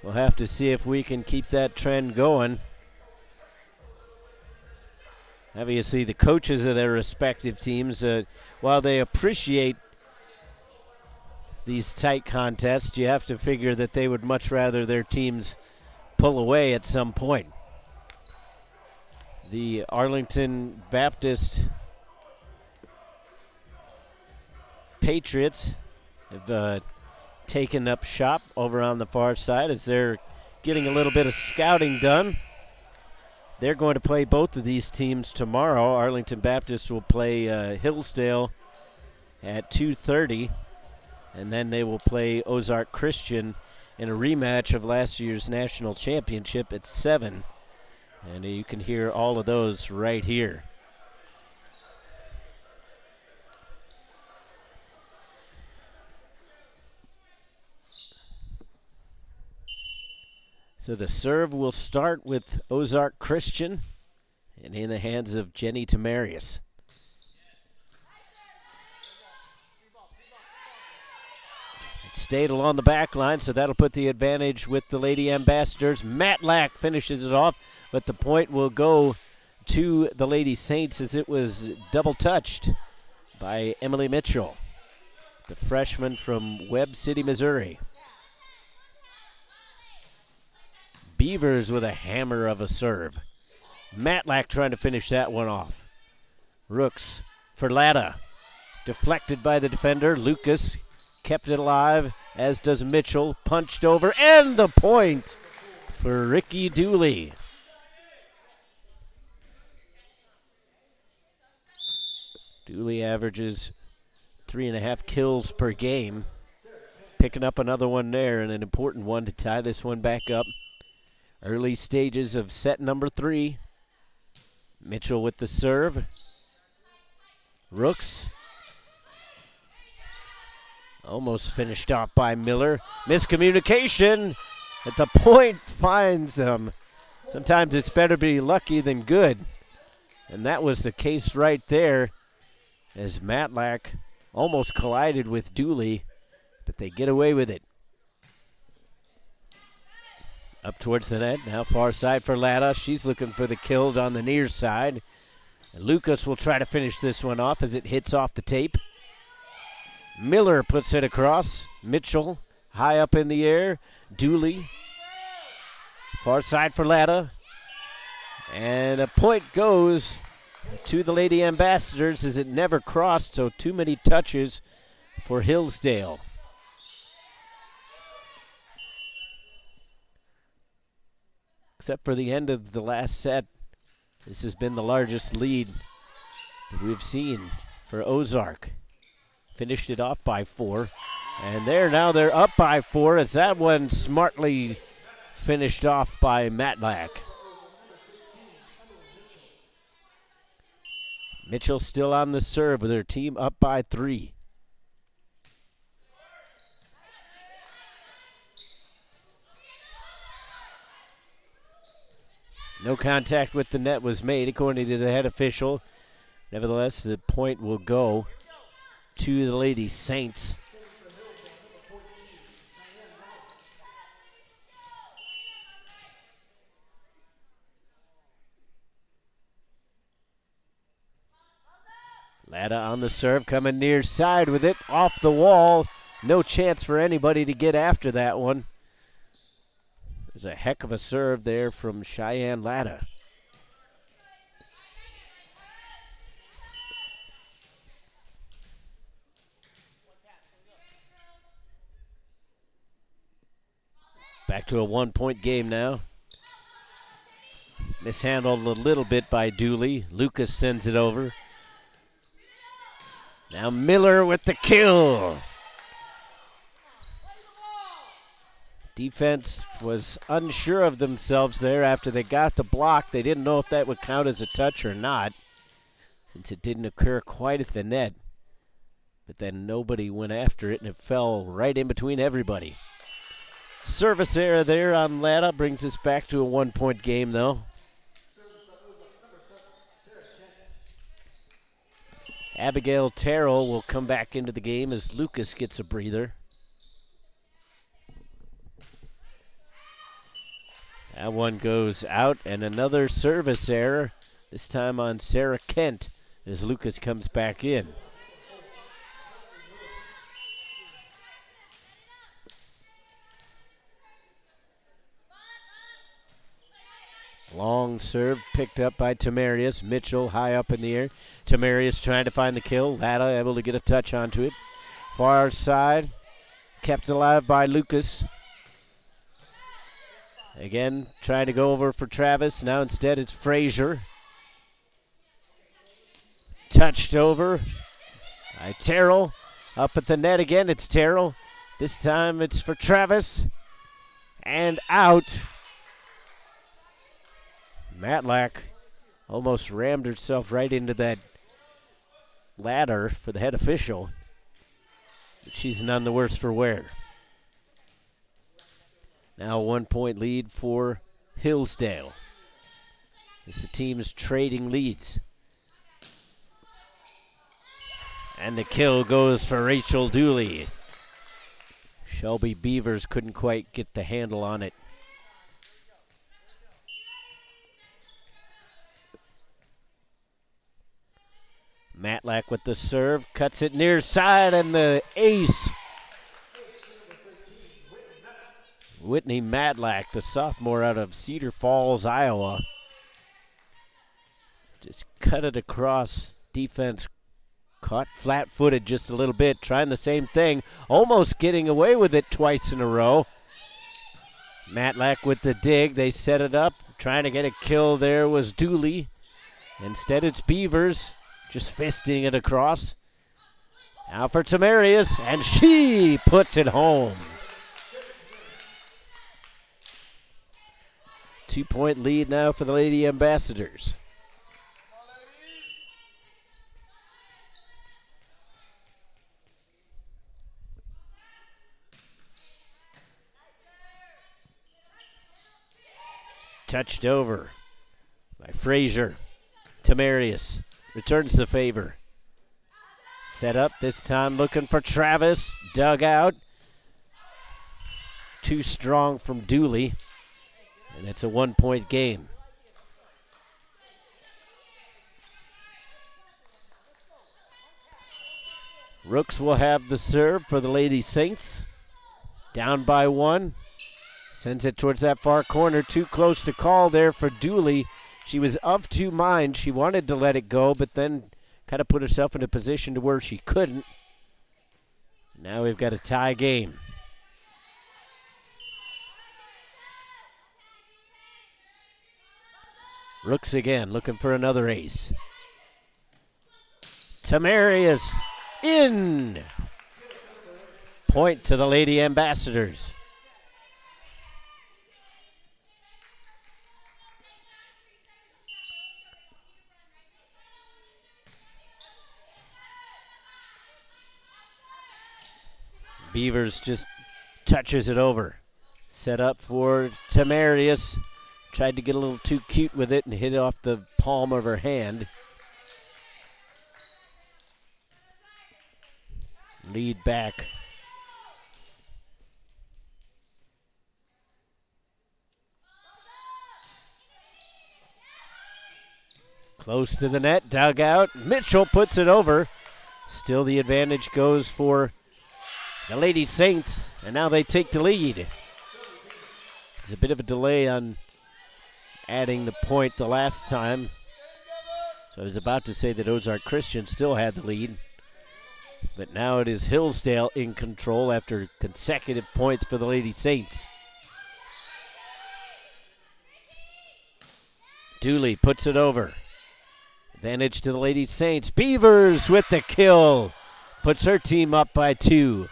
We'll have to see if we can keep that trend going. Obviously, the coaches of their respective teams, while they appreciate these tight contests, you have to figure that they would much rather their teams pull away at some point. The Arlington Baptist Patriots have taken up shop over on the far side as they're getting a little bit of scouting done. They're going to play both of these teams tomorrow. Arlington Baptist will play Hillsdale at 2:30, and then they will play Ozark Christian in a rematch of last year's national championship at 7. And you can hear all of those right here. So the serve will start with Ozark Christian and in the hands of Jenny Tamarius. It stayed along the back line, so that'll put the advantage with the Lady Ambassadors. Matlack finishes it off, but the point will go to the Lady Saints as it was double touched by Emily Mitchell, the freshman from Webb City, Missouri. Beavers with a hammer of a serve. Matlack trying to finish that one off. Rooks for Latta. Deflected by the defender. Lucas kept it alive, as does Mitchell. Punched over, and the point for Ricky Dooley. Dooley averages 3.5 kills per game. Picking up another one there, and an important one to tie this one back up. Early stages of set number 3. Mitchell with the serve. Rooks. Almost finished off by Miller. Miscommunication at the point finds them. Sometimes it's better to be lucky than good. And that was the case right there as Matlack almost collided with Dooley, but they get away with it. Up towards the net, now far side for Latta. She's looking for the kill on the near side. And Lucas will try to finish this one off as it hits off the tape. Miller puts it across. Mitchell high up in the air. Dooley. Far side for Latta. And a point goes to the Lady Ambassadors as it never crossed, so too many touches for Hillsdale. Except for the end of the last set, this has been the largest lead that we've seen for Ozark. Finished it off by 4. And now they're up by 4 as that one smartly finished off by Matlack. Mitchell still on the serve with her team up by 3. No contact with the net was made according to the head official. Nevertheless, the point will go to the Lady Saints. Latta on the serve, coming near side with it, off the wall. No chance for anybody to get after that one. There's a heck of a serve there from Cheyenne Latta. Back to a 1-point game now. Mishandled a little bit by Dooley. Lucas sends it over. Now Miller with the kill. Defense was unsure of themselves there after they got the block. They didn't know if that would count as a touch or not, since it didn't occur quite at the net. But then nobody went after it, and it fell right in between everybody. Service error there on Latta brings us back to a 1-point game, though. Abigail Terrell will come back into the game as Lucas gets a breather. That one goes out, and another service error, this time on Sarah Kent, as Lucas comes back in. Long serve picked up by Tamarius. Mitchell high up in the air. Tamarius trying to find the kill. Latta able to get a touch onto it. Far side, kept alive by Lucas. Again, trying to go over for Travis. Now instead it's Frazier. Touched over by Terrell. Up at the net again, it's Terrell. This time it's for Travis. And out. Matlack almost rammed herself right into that ladder for the head official. But she's none the worse for wear. Now a 1-point lead for Hillsdale as the team's trading leads. And the kill goes for Rachel Dooley. Shelby Beavers couldn't quite get the handle on it. Matlack with the serve, cuts it near side, and the ace. Whitney Matlack, the sophomore out of Cedar Falls, Iowa. Just cut it across. Defense caught flat-footed just a little bit, trying the same thing, almost getting away with it twice in a row. Matlack with the dig, they set it up. Trying to get a kill there was Dooley. Instead it's Beavers, just fisting it across. Now for Tamarius, and she puts it home. 2-point lead now for the Lady Ambassadors. Touched over by Frazier. Tamarius returns the favor. Set up this time looking for Travis. Dug out. Too strong from Dooley. And it's a 1-point game. Rooks will have the serve for the Lady Saints. Down by 1. Sends it towards that far corner. Too close to call there for Dooley. She was of two minds. She wanted to let it go, but then kind of put herself in a position to where she couldn't. Now we've got a tie game. Rooks again, looking for another ace. Tamarius in. Point to the Lady Ambassadors. Beavers just touches it over. Set up for Tamarius. Tried to get a little too cute with it and hit it off the palm of her hand. Lead back. Close to the net, dug out. Mitchell puts it over. Still the advantage goes for the Lady Saints, and now they take the lead. There's a bit of a delay on adding the point the last time. So I was about to say that Ozark Christian still had the lead. But now it is Hillsdale in control after consecutive points for the Lady Saints. Dooley puts it over. Advantage to the Lady Saints. Beavers with the kill. Puts her team up by 2.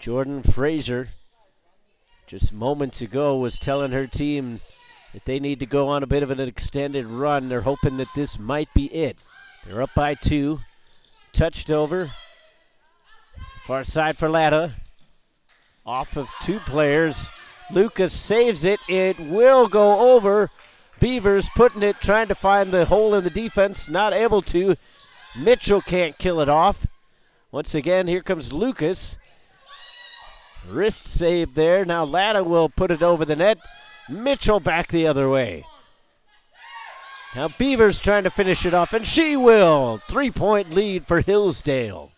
Jordan Frazier just moments ago was telling her team that they need to go on a bit of an extended run. They're hoping that this might be it. They're up by 2. Touched over. Far side for Latta. Off of 2 players. Lucas saves it. It will go over. Beavers putting it, trying to find the hole in the defense. Not able to. Mitchell can't kill it off. Once again, here comes Lucas. Wrist save there. Now Latta will put it over the net. Mitchell back the other way. Now Beavers trying to finish it off, and she will. 3-point lead for Hillsdale.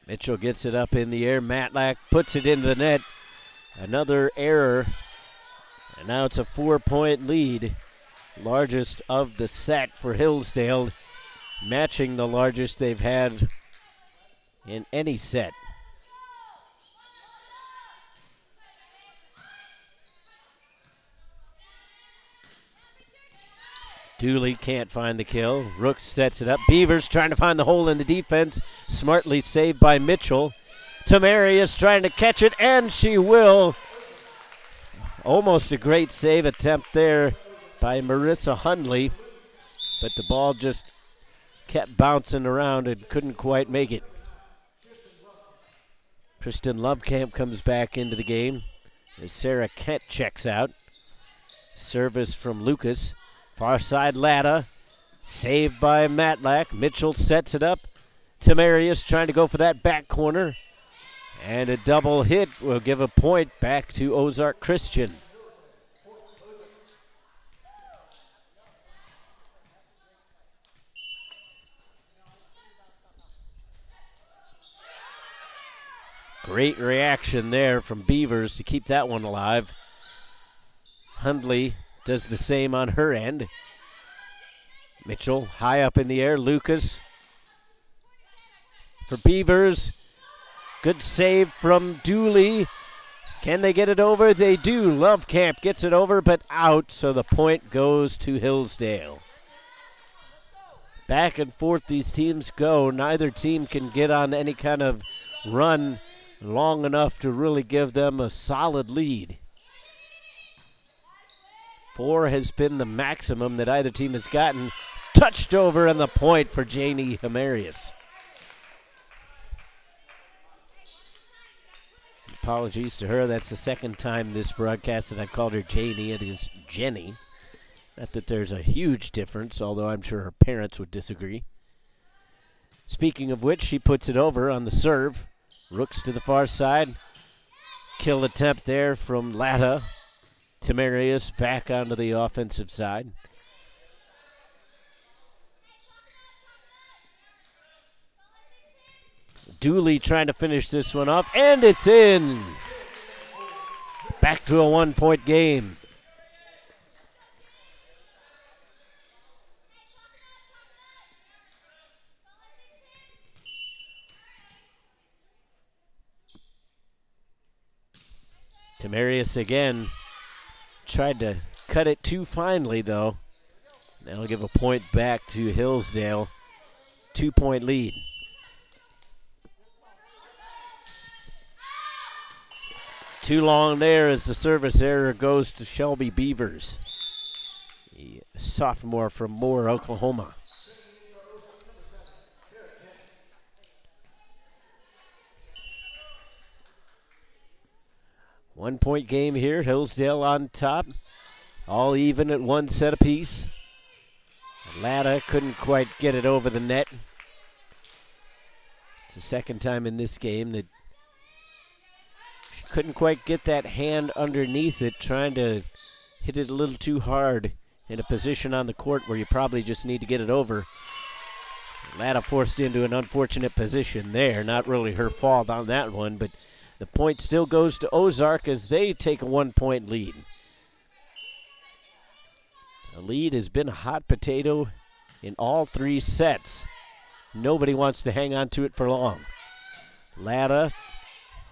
Mitchell gets it up in the air. Matlack puts it into the net. Another error. And now it's a 4-point lead. Largest of the set for Hillsdale. Matching the largest they've had in any set. Dooley can't find the kill. Rooks sets it up. Beavers trying to find the hole in the defense. Smartly saved by Mitchell. Tamarius trying to catch it, and she will. Almost a great save attempt there by Marissa Hundley, but the ball just kept bouncing around and couldn't quite make it. Kristen Lovecamp comes back into the game as Sarah Kent checks out. Service from Lucas. Far side Latta. Saved by Matlack. Mitchell sets it up. Tamarius trying to go for that back corner. And a double hit will give a point back to Ozark Christian. Great reaction there from Beavers to keep that one alive. Hundley does the same on her end. Mitchell high up in the air. Lucas for Beavers. Good save from Dooley. Can they get it over? They do. Lovecamp gets it over, but out, so the point goes to Hillsdale. Back and forth these teams go. Neither team can get on any kind of run long enough to really give them a solid lead. 4 has been the maximum that either team has gotten. Touched over and the point for Janie Hamarius. Apologies to her. That's the second time this broadcast that I've called her Janie. It is Jenny. Not that there's a huge difference, although I'm sure her parents would disagree. Speaking of which, she puts it over on the serve. Rooks to the far side. Kill attempt there from Latta. Timarius back onto the offensive side. Dooley trying to finish this one up, and it's in. Back to a 1-point game. Timarius again tried to cut it too finely, though. That'll give a point back to Hillsdale. 2-point lead. Too long there as the service error goes to Shelby Beavers, the sophomore from Moore, Oklahoma. One-point game here. Hillsdale on top. All even at 1 set apiece. Latta couldn't quite get it over the net. It's the second time in this game that she couldn't quite get that hand underneath it, trying to hit it a little too hard in a position on the court where you probably just need to get it over. Latta forced into an unfortunate position there. Not really her fault on that one, but the point still goes to Ozark as they take a 1-point lead. The lead has been a hot potato in all 3 sets. Nobody wants to hang on to it for long. Latta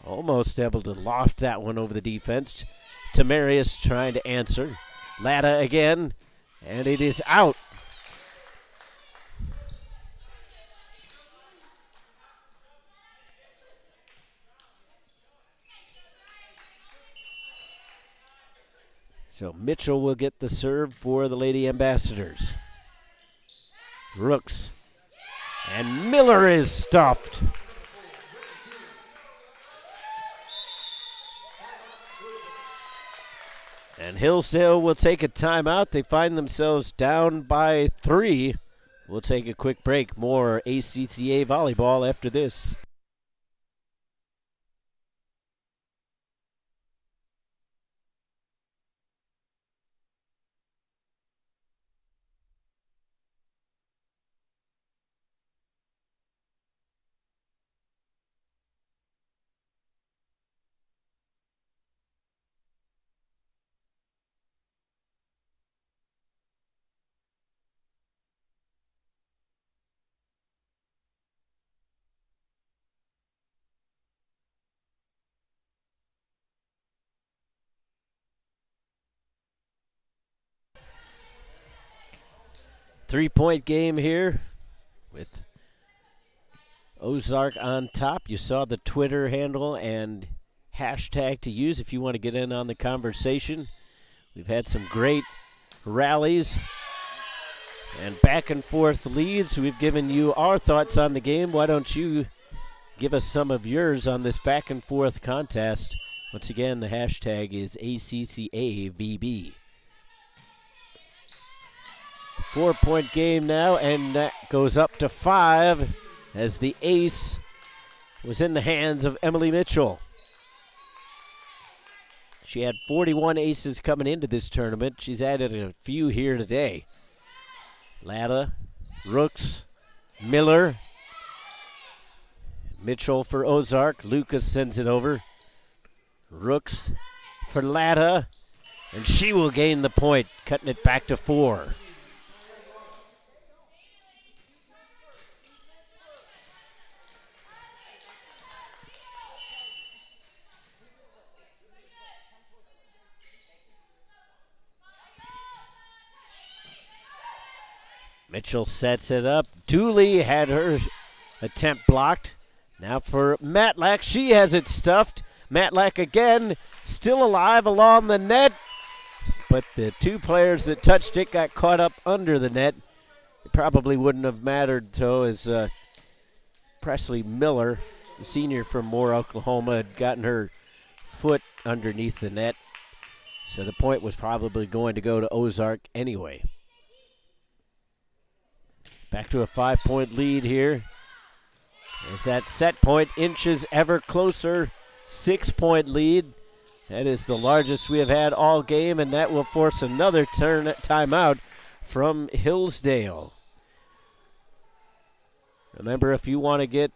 almost able to loft that one over the defense. Timarius trying to answer. Latta again, and it is out. So Mitchell will get the serve for the Lady Ambassadors. Rooks. And Miller is stuffed. And Hillsdale will take a timeout. They find themselves down by 3. We'll take a quick break. More ACCA volleyball after this. Three-point game here with Ozark on top. You saw the Twitter handle and hashtag to use if you want to get in on the conversation. We've had some great rallies and back and forth leads. We've given you our thoughts on the game. Why don't you give us some of yours on this back and forth contest? Once again, the hashtag is ACCAVB. 4-point game now, and that goes up to 5 as the ace was in the hands of Emily Mitchell. She had 41 aces coming into this tournament. She's added a few here today. Latta, Rooks, Miller, Mitchell for Ozark. Lucas sends it over. Rooks for Latta, and she will gain the point, cutting it back to 4. Mitchell sets it up. Dooley had her attempt blocked. Now for Matlack. She has it stuffed. Matlack again, still alive along the net. but the two players that touched it got caught up under the net. It probably wouldn't have mattered, though, as Presley Miller, the senior from Moore, Oklahoma, had gotten her foot underneath the net. So the point was probably going to go to Ozark anyway. Back to a 5-point lead here. As that set point inches ever closer. 6-point lead. That is the largest we have had all game, and that will force another timeout from Hillsdale. Remember, if you want to get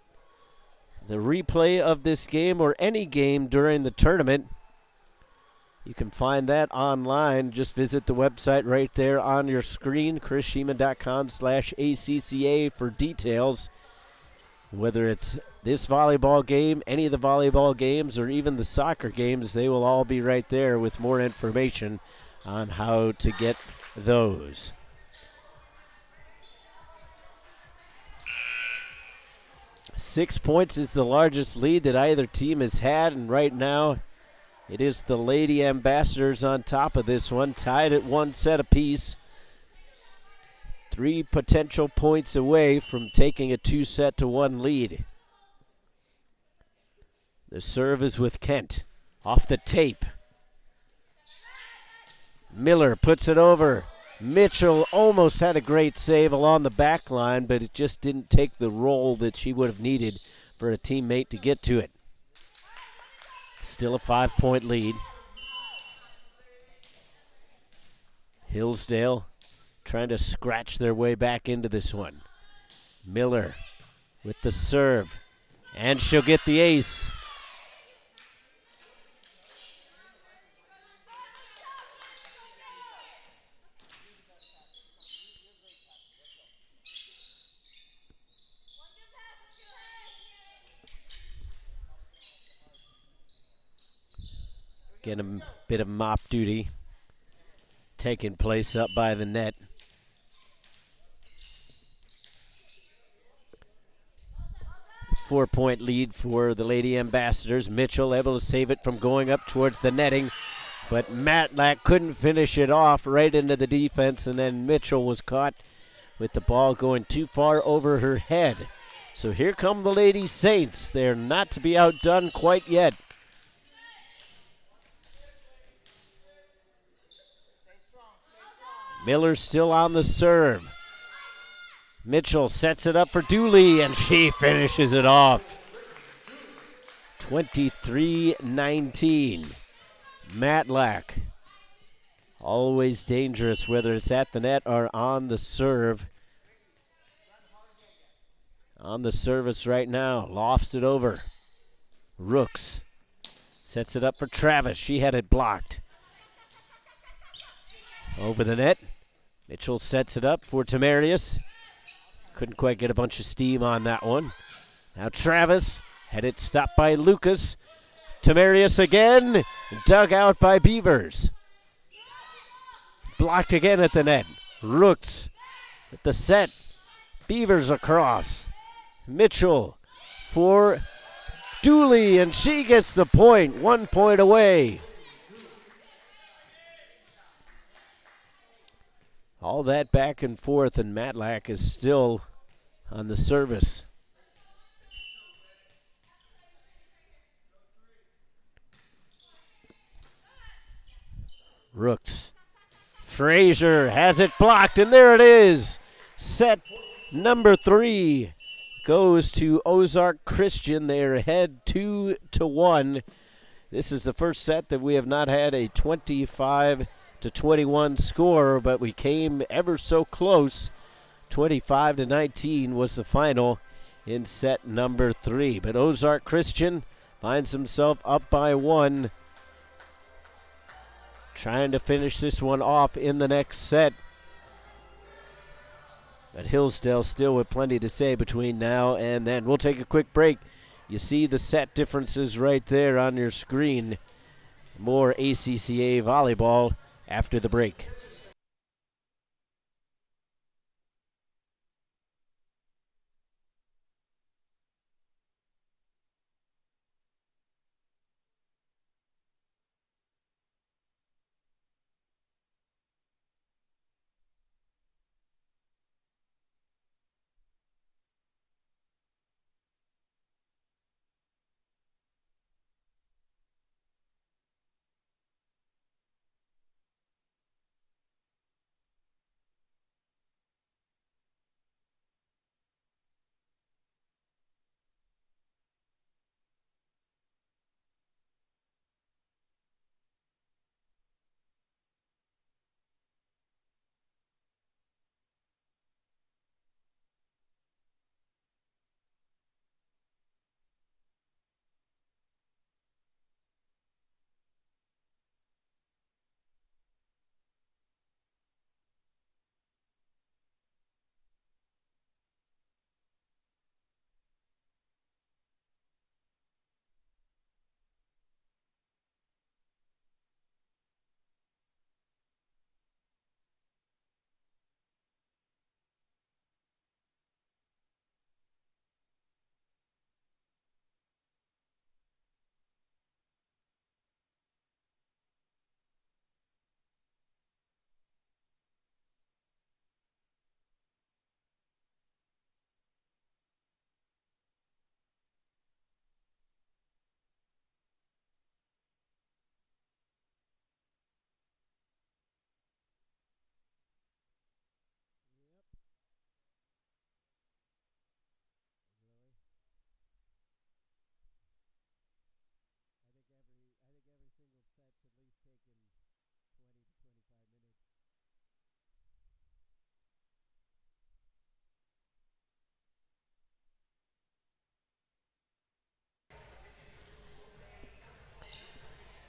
the replay of this game or any game during the tournament, you can find that online. Just visit the website right there on your screen, chrisschiemann.com/ACCA for details. Whether it's this volleyball game, any of the volleyball games, or even the soccer games, they will all be right there with more information on how to get those. Six points is the largest lead that either team has had, and right now it is the Lady Ambassadors on top of this one, tied at 1 set apiece. 3 potential points away from taking a 2-set-to-1 lead. The serve is with Kent. Off the tape. Miller puts it over. Mitchell almost had a great save along the back line, but it just didn't take the roll that she would have needed for a teammate to get to it. Still a 5-point lead. Hillsdale trying to scratch their way back into this one. Miller with the serve, and she'll get the ace. Get a bit of mop duty taking place up by the net. Four-point lead for the Lady Ambassadors. Mitchell able to save it from going up towards the netting, but Matlack couldn't finish it off right into the defense, and then Mitchell was caught with the ball going too far over her head. So here come the Lady Saints. They're not to be outdone quite yet. Miller still on the serve. Mitchell sets it up for Dooley, and she finishes it off. 23-19. Matlack, always dangerous, whether it's at the net or on the serve. On the service right now, lofts it over. Rooks sets it up for Travis. She had it blocked. Over the net. Mitchell sets it up for Tamarius. Couldn't quite get a bunch of steam on that one. Now Travis had it stopped by Lucas. Tamarius again, dug out by Beavers. Blocked again at the net. Rooks at the set. Beavers across. Mitchell for Dooley, and she gets the point. 1 point away. All that back and forth, and Matlack is still on the service. Rooks. Frazier has it blocked, and there it is. Set number 3 goes to Ozark Christian. They are ahead 2-1. This is the first set that we have not had a 25-21 score, but we came ever so close. 25-19 was the final in set number 3. But Ozark Christian finds himself up by 1, trying to finish this one off in the next set. But Hillsdale still with plenty to say between now and then. We'll take a quick break. You see the set differences right there on your screen. More ACCA volleyball after the break.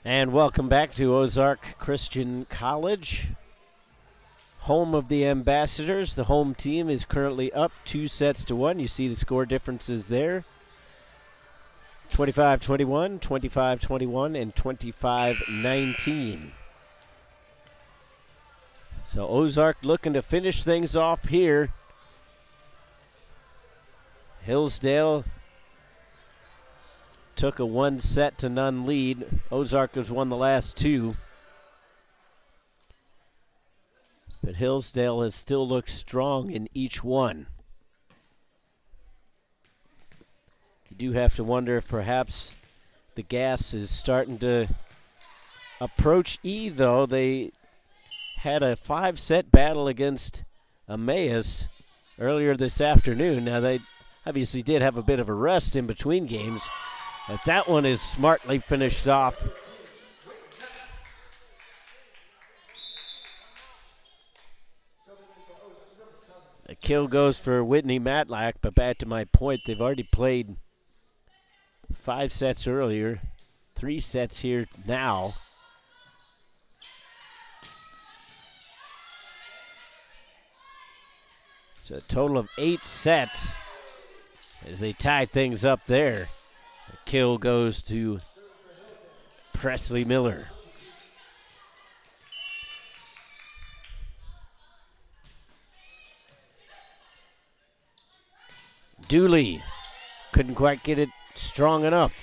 And welcome back to Ozark Christian College, home of the Ambassadors. The home team is currently up 2-1. You see the score differences there. 25-21, 25-21, and 25-19. So Ozark looking to finish things off here. Hillsdale took a 1-0 lead. Ozark has won the last two. But Hillsdale has still looked strong in each one. You do have to wonder if perhaps the gas is starting to approach E, though. They had a 5-set battle against Emmaus earlier this afternoon. Now, they obviously did have a bit of a rest in between games, but that one is smartly finished off. A kill goes for Whitney Matlack, but back to my point, they've already played 5 sets earlier, 3 sets here now. So a total of 8 sets as they tie things up there. The kill goes to Presley Miller. Dooley couldn't quite get it strong enough.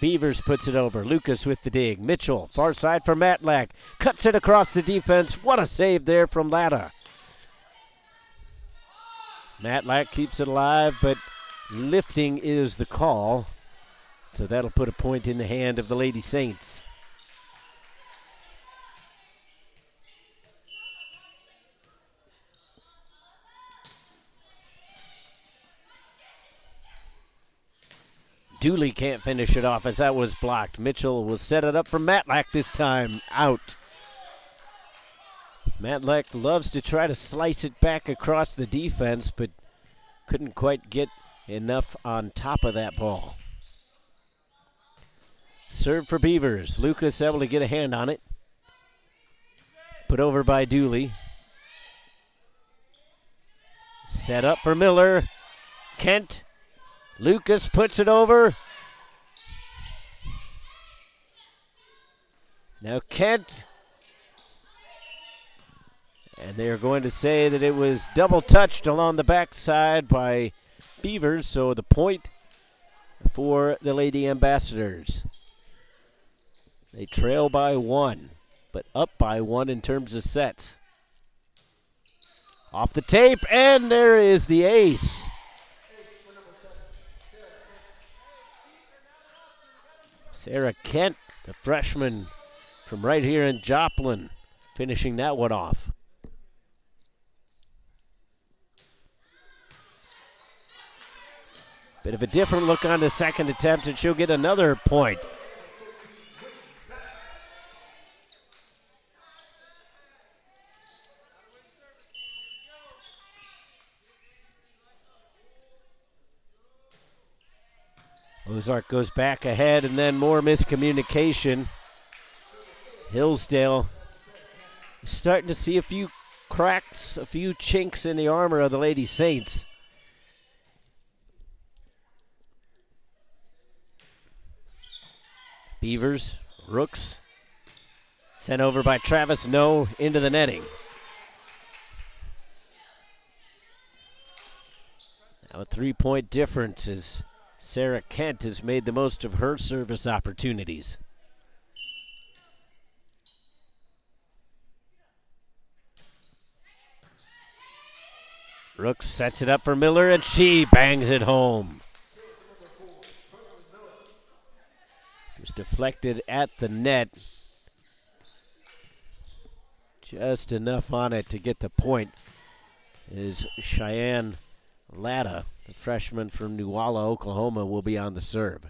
Beavers puts it over. Lucas with the dig. Mitchell, far side for Matlack. Cuts it across the defense. What a save there from Latta. Matlack keeps it alive, but lifting is the call. So that'll put a point in the hand of the Lady Saints. Dooley can't finish it off as that was blocked. Mitchell will set it up for Matlack this time. Out. Matlack loves to try to slice it back across the defense, but couldn't quite get enough on top of that ball. Serve for Beavers. Lucas able to get a hand on it. Put over by Dooley. Set up for Miller. Kent. Lucas puts it over. Now Kent. And they're going to say that it was double touched along the backside by Beavers, so the point for the Lady Ambassadors. They trail by 1, but up by 1 in terms of sets. Off the tape, and there is the ace. Sarah Kent, the freshman from right here in Joplin, finishing that one off. Bit of a different look on the second attempt, and she'll get another point. Ozark goes back ahead, and then more miscommunication. Hillsdale starting to see a few cracks, a few chinks in the armor of the Lady Saints. Beavers, Rooks, sent over by Travis No into the netting. Now a 3-point difference as Sarah Kent has made the most of her service opportunities. Rooks sets it up for Miller, and she bangs it home. Just deflected at the net. Just enough on it to get the point. Is Cheyenne Latta, the freshman from Newalla, Oklahoma, will be on the serve.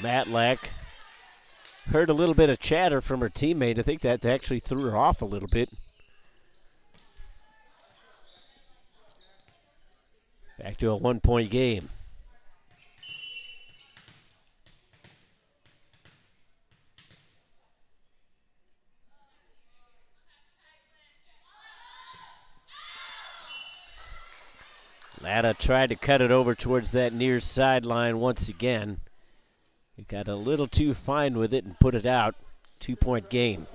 Matlack heard a little bit of chatter from her teammate. I think that actually threw her off a little bit. Back to a 1-point game. Latta tried to cut it over towards that near sideline once again. He got a little too fine with it and put it out. 2-point game.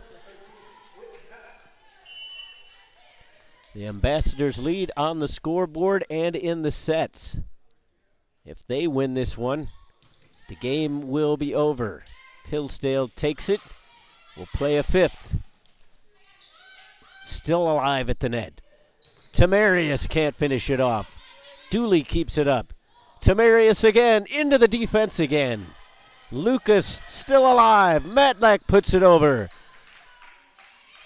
The Ambassadors lead on the scoreboard and in the sets. If they win this one, the game will be over. Hillsdale takes it. We'll play a fifth. Still alive at the net. Tamarius can't finish it off. Dooley keeps it up. Tamarius again, into the defense again. Lucas still alive. Matlack puts it over.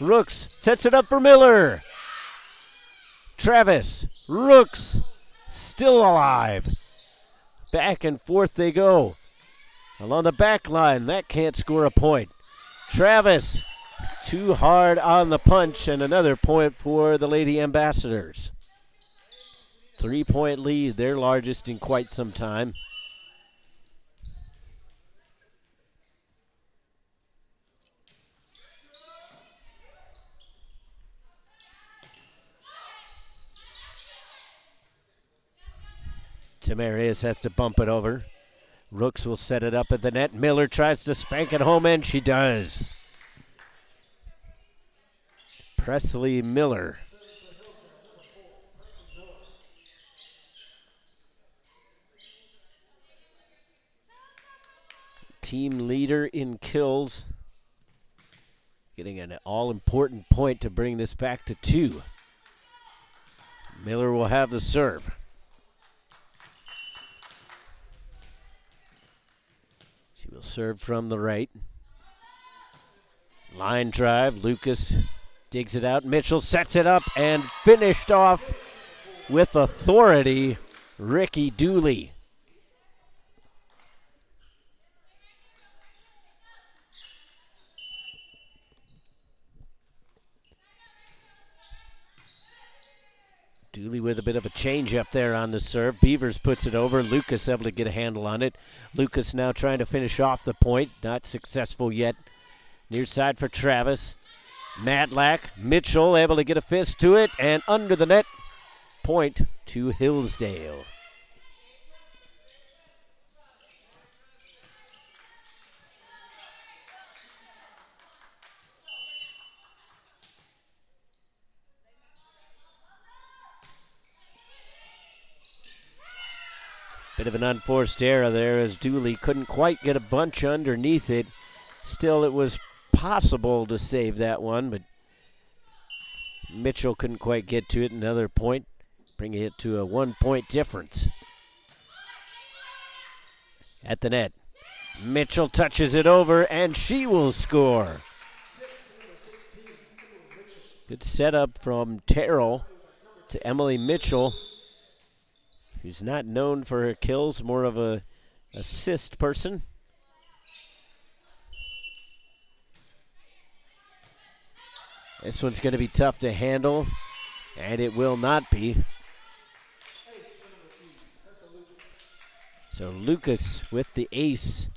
Rooks sets it up for Miller. Travis, Rooks, still alive. Back and forth they go. Along the back line, that can't score a point. Travis, too hard on the punch, and another point for the Lady Ambassadors. 3-point lead, their largest in quite some time. Tamarius has to bump it over. Rooks will set it up at the net. Miller tries to spank it home, and she does. Presley Miller. Team leader in kills. Getting an all-important point to bring this back to 2. Miller will have the serve. She will serve from the right. Line drive. Lucas digs it out. Mitchell sets it up and finished off with authority. Ricky Dooley. Dooley with a bit of a change up there on the serve. Beavers puts it over. Lucas able to get a handle on it. Lucas now trying to finish off the point. Not successful yet. Near side for Travis. Matlack. Mitchell able to get a fist to it. And under the net. Point to Hillsdale. Bit of an unforced error there as Dooley couldn't quite get a bunch underneath it. Still, it was possible to save that one, but Mitchell couldn't quite get to it. Another point, bringing it to a 1-point difference. At the net, Mitchell touches it over, and she will score. Good setup from Terrell to Emily Mitchell, who's not known for her kills, more of a assist person. This one's going to be tough to handle, and it will not be. So Lucas with the ace.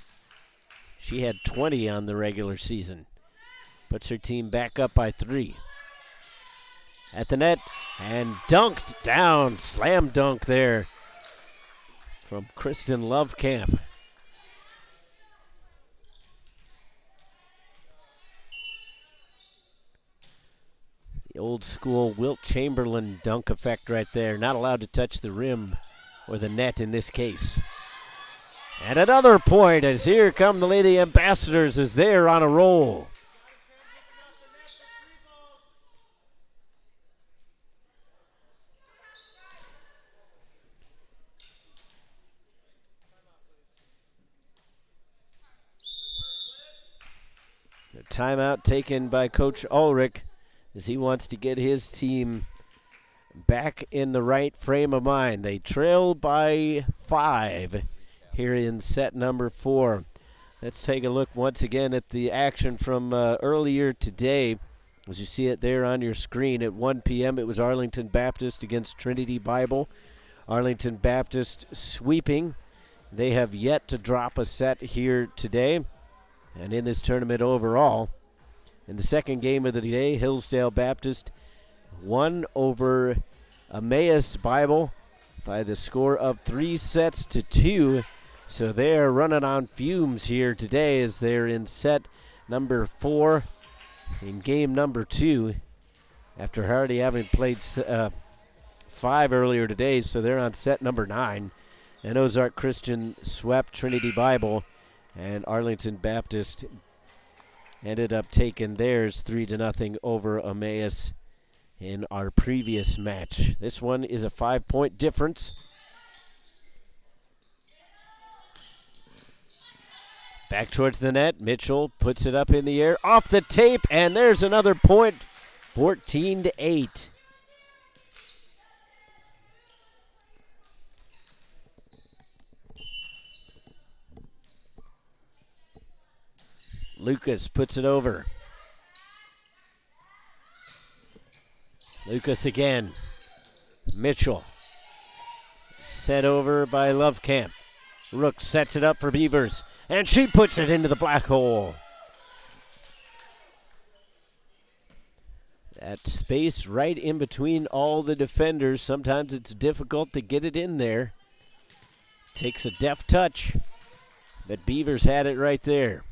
She had 20 on the regular season. Puts her team back up by 3. At the net, and dunked down. Slam dunk there from Kristen Lovekamp. The old school Wilt Chamberlain dunk effect right there. Not allowed to touch the rim or the net in this case. And another point as here come the Lady Ambassadors as they're on a roll. A timeout taken by Coach Ulrich as he wants to get his team back in the right frame of mind. They trail by 5 here in set number 4. Let's take a look once again at the action from earlier today. As you see it there on your screen, at 1 p.m. it was Arlington Baptist against Trinity Bible. Arlington Baptist sweeping. They have yet to drop a set here today and in this tournament overall. In the second game of the day, Hillsdale Baptist won over Emmaus Bible by the score of 3-2. So they're running on fumes here today as they're in set number 4 in game number 2 after already having played 5 earlier today. So they're on set number 9. And Ozark Christian swept Trinity Bible, and Arlington Baptist ended up taking theirs 3-0 over Emmaus in our previous match. This one is a 5-point difference. Back towards the net, Mitchell puts it up in the air, off the tape, and there's another point, 14-8. Lucas puts it over. Lucas again. Mitchell. Set over by Lovecamp. Rook sets it up for Beavers, and she puts it into the black hole. That space right in between all the defenders. Sometimes it's difficult to get it in there. Takes a deft touch, but Beavers had it right there.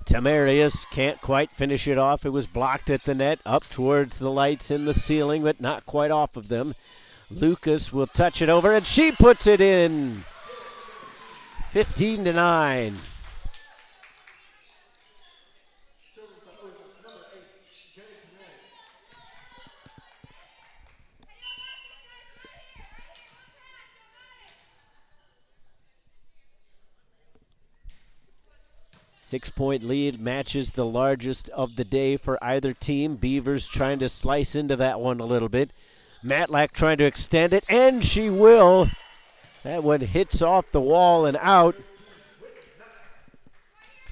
Tamarius can't quite finish it off. It was blocked at the net, up towards the lights in the ceiling, but not quite off of them. Lucas will touch it over, and she puts it in. 15-9. Six-point lead matches the largest of the day for either team. Beavers trying to slice into that one a little bit. Matlack trying to extend it, and she will. That one hits off the wall and out.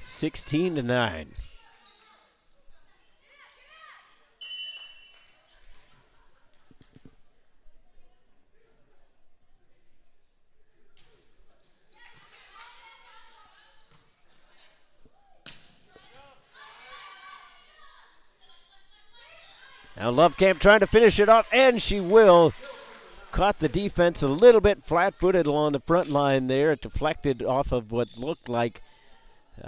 16-9. Now Lovecamp trying to finish it off, and she will. Caught the defense a little bit flat-footed along the front line there. It deflected off of what looked like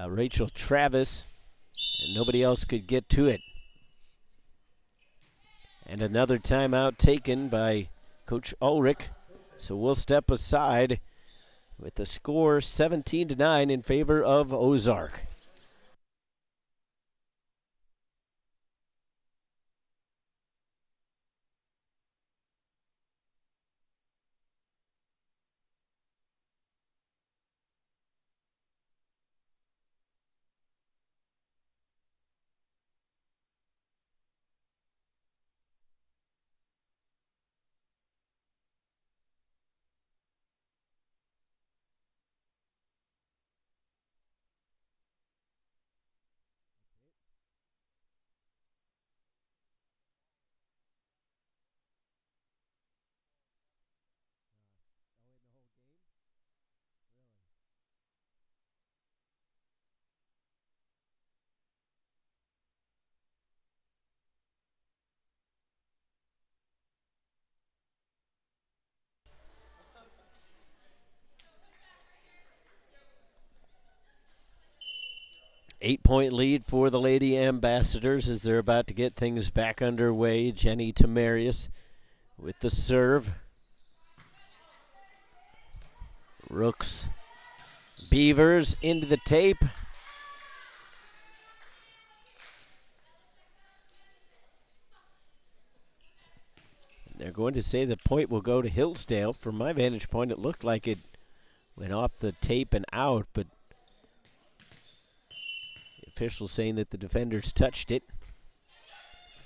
Rachel Travis, and nobody else could get to it. And another timeout taken by Coach Ulrich. So we'll step aside with the score 17-9 in favor of Ozark. Eight-point lead for the Lady Ambassadors as they're about to get things back underway. Jenny Tamarius with the serve. Rooks. Beavers into the tape. They're going to say the point will go to Hillsdale. From my vantage point, it looked like it went off the tape and out, but the official saying that the defenders touched it.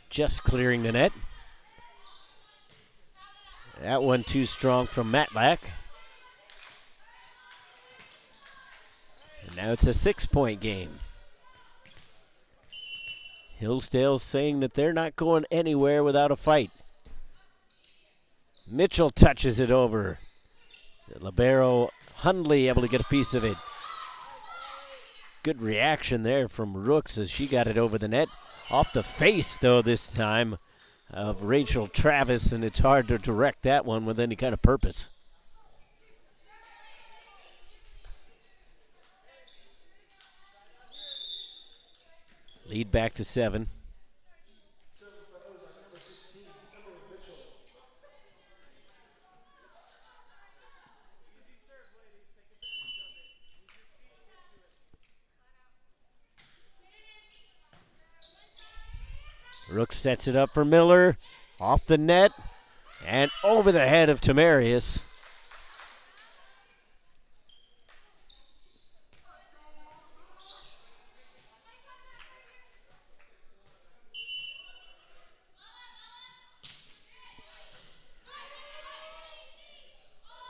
Just clearing the net. That one too strong from Matlack. And now it's a 6-point game. Hillsdale saying that they're not going anywhere without a fight. Mitchell touches it over. The libero Hundley able to get a piece of it. Good reaction there from Rooks as she got it over the net. Off the face, though, this time of Rachel Travis, and it's hard to direct that one with any kind of purpose. Lead back to 7. Rooks sets it up for Miller. Off the net and over the head of Tamarius.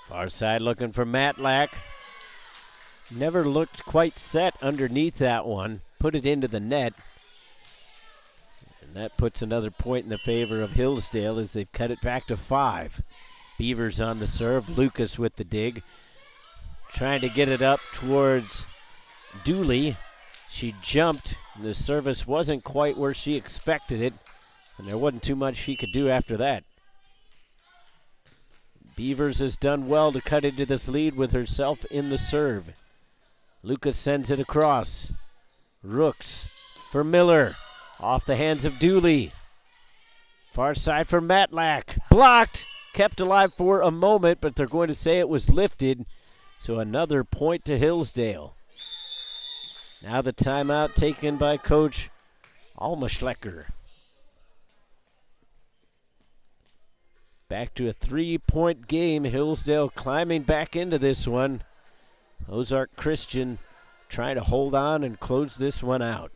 Far side looking for Matlack. Never looked quite set underneath that one. Put it into the net. And that puts another point in the favor of Hillsdale as they've cut it back to 5. Beavers on the serve. Lucas with the dig. Trying to get it up towards Dooley. She jumped. And the service wasn't quite where she expected it. And there wasn't too much she could do after that. Beavers has done well to cut into this lead with herself in the serve. Lucas sends it across. Rooks for Miller. Off the hands of Dooley. Far side for Matlack. Blocked. Kept alive for a moment, but they're going to say it was lifted. So another point to Hillsdale. Now the timeout taken by Coach Almaschlecker. Back to a 3-point game. Hillsdale climbing back into this one. Ozark Christian trying to hold on and close this one out.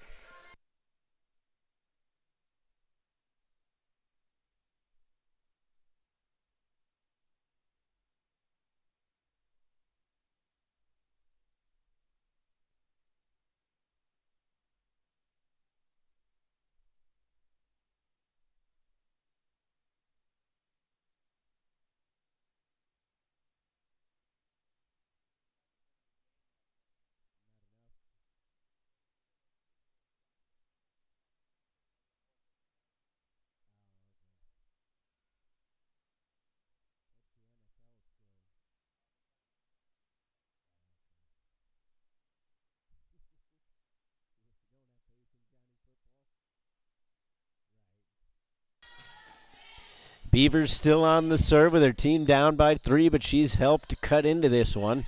Beavers still on the serve with her team down by 3, but she's helped to cut into this one.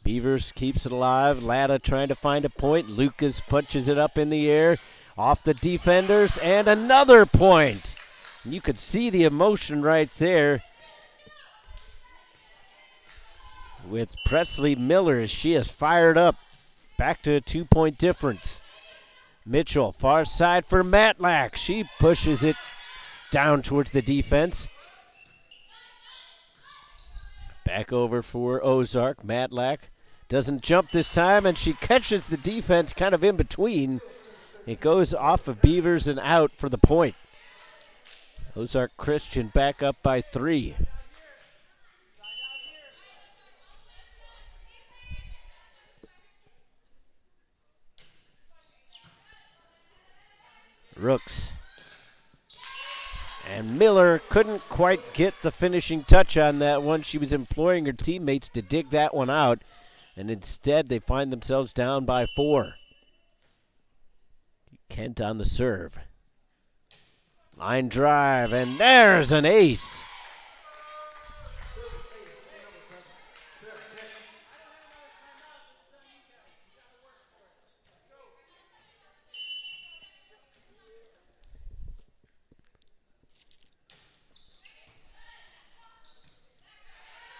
Beavers keeps it alive. Latta trying to find a point. Lucas punches it up in the air. Off the defenders, and another point. You could see the emotion right there with Presley Miller as she is fired up. Back to a 2-point difference. Mitchell, far side for Matlack. She pushes it down towards the defense. Back over for Ozark. Matlack doesn't jump this time, and she catches the defense kind of in between. It goes off of Beavers and out for the point. Ozark Christian back up by 3. Rooks. And Miller couldn't quite get the finishing touch on that one. She was imploring her teammates to dig that one out, and instead they find themselves down by 4. Kent on the serve. Line drive, and there's an ace.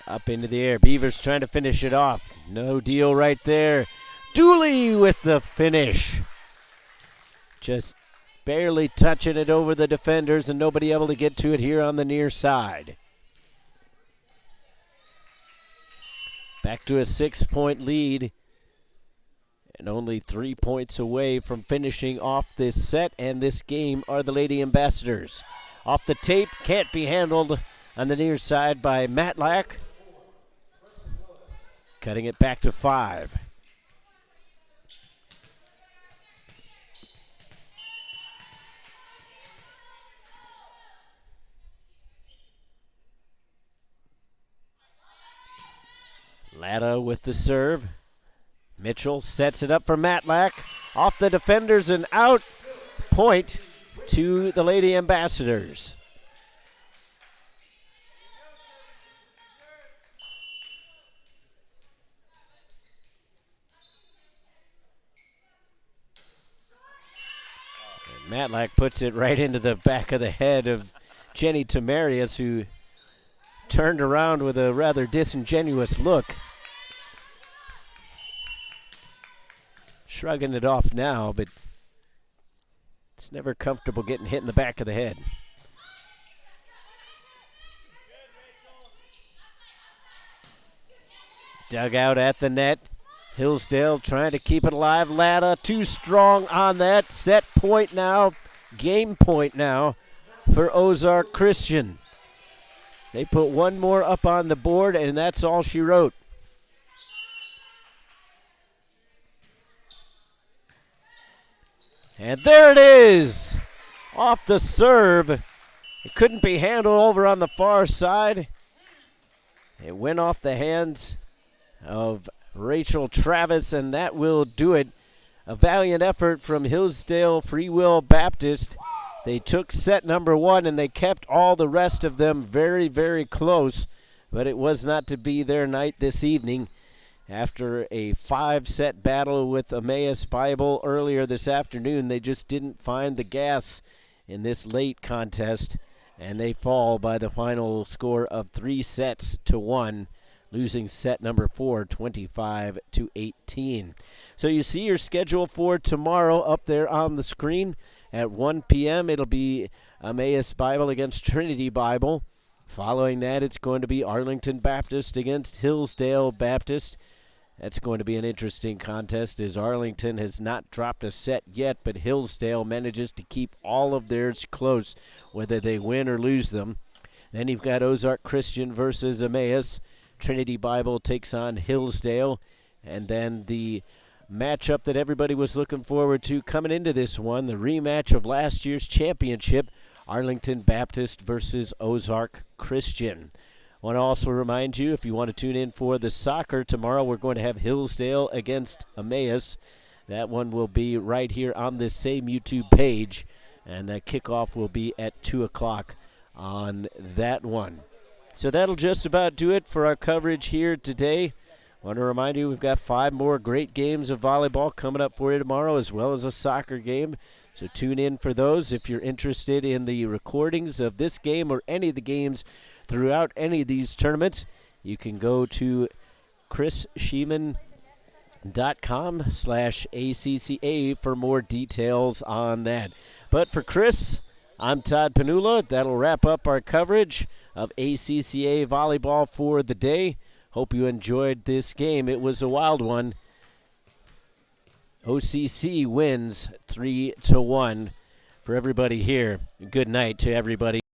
Up into the air. Beavers trying to finish it off. No deal right there. Dooley with the finish. Just barely touching it over the defenders and nobody able to get to it here on the near side. Back to a 6-point lead. And only 3 points away from finishing off this set and this game are the Lady Ambassadors. Off the tape, can't be handled on the near side by Matlack. Cutting it back to 5. Latta with the serve. Mitchell sets it up for Matlack. Off the defenders and out. Point to the Lady Ambassadors. And Matlack puts it right into the back of the head of Jenny Tamarius, who turned around with a rather disingenuous look. Shrugging it off now, but it's never comfortable getting hit in the back of the head. Dug out at the net. Hillsdale trying to keep it alive. Latta too strong on that. Set point now. Game point now for Ozark Christian. They put one more up on the board, and that's all she wrote. And there it is. Off the serve. It couldn't be handled over on the far side. It went off the hands of Rachel Travis, and that will do it. A valiant effort from Hillsdale Free Will Baptist. They took set number one, and they kept all the rest of them very, very close, but it was not to be their night this evening. After a 5-set battle with Emmaus Bible earlier this afternoon, they just didn't find the gas in this late contest, and they fall by the final score of 3-1, losing set number 4, 25-18. So you see your schedule for tomorrow up there on the screen. At 1 p.m., it'll be Emmaus Bible against Trinity Bible. Following that, it's going to be Arlington Baptist against Hillsdale Baptist. That's going to be an interesting contest, as Arlington has not dropped a set yet, but Hillsdale manages to keep all of theirs close, whether they win or lose them. Then you've got Ozark Christian versus Emmaus. Trinity Bible takes on Hillsdale. And then the matchup that everybody was looking forward to coming into this one, the rematch of last year's championship, Arlington Baptist versus Ozark Christian. I want to also remind you, if you want to tune in for the soccer tomorrow, we're going to have Hillsdale against Emmaus. That one will be right here on this same YouTube page, and kickoff will be at 2 o'clock on that one. So that'll just about do it for our coverage here today. I want to remind you, we've got 5 more great games of volleyball coming up for you tomorrow, as well as a soccer game. So tune in for those. If you're interested in the recordings of this game or any of the games throughout any of these tournaments, you can go to chrisscheeman.com/ACCA for more details on that. But for Chris, I'm Todd Panula. That'll wrap up our coverage of ACCA volleyball for the day. Hope you enjoyed this game. It was a wild one. OCC wins 3-1 for everybody here. Good night to everybody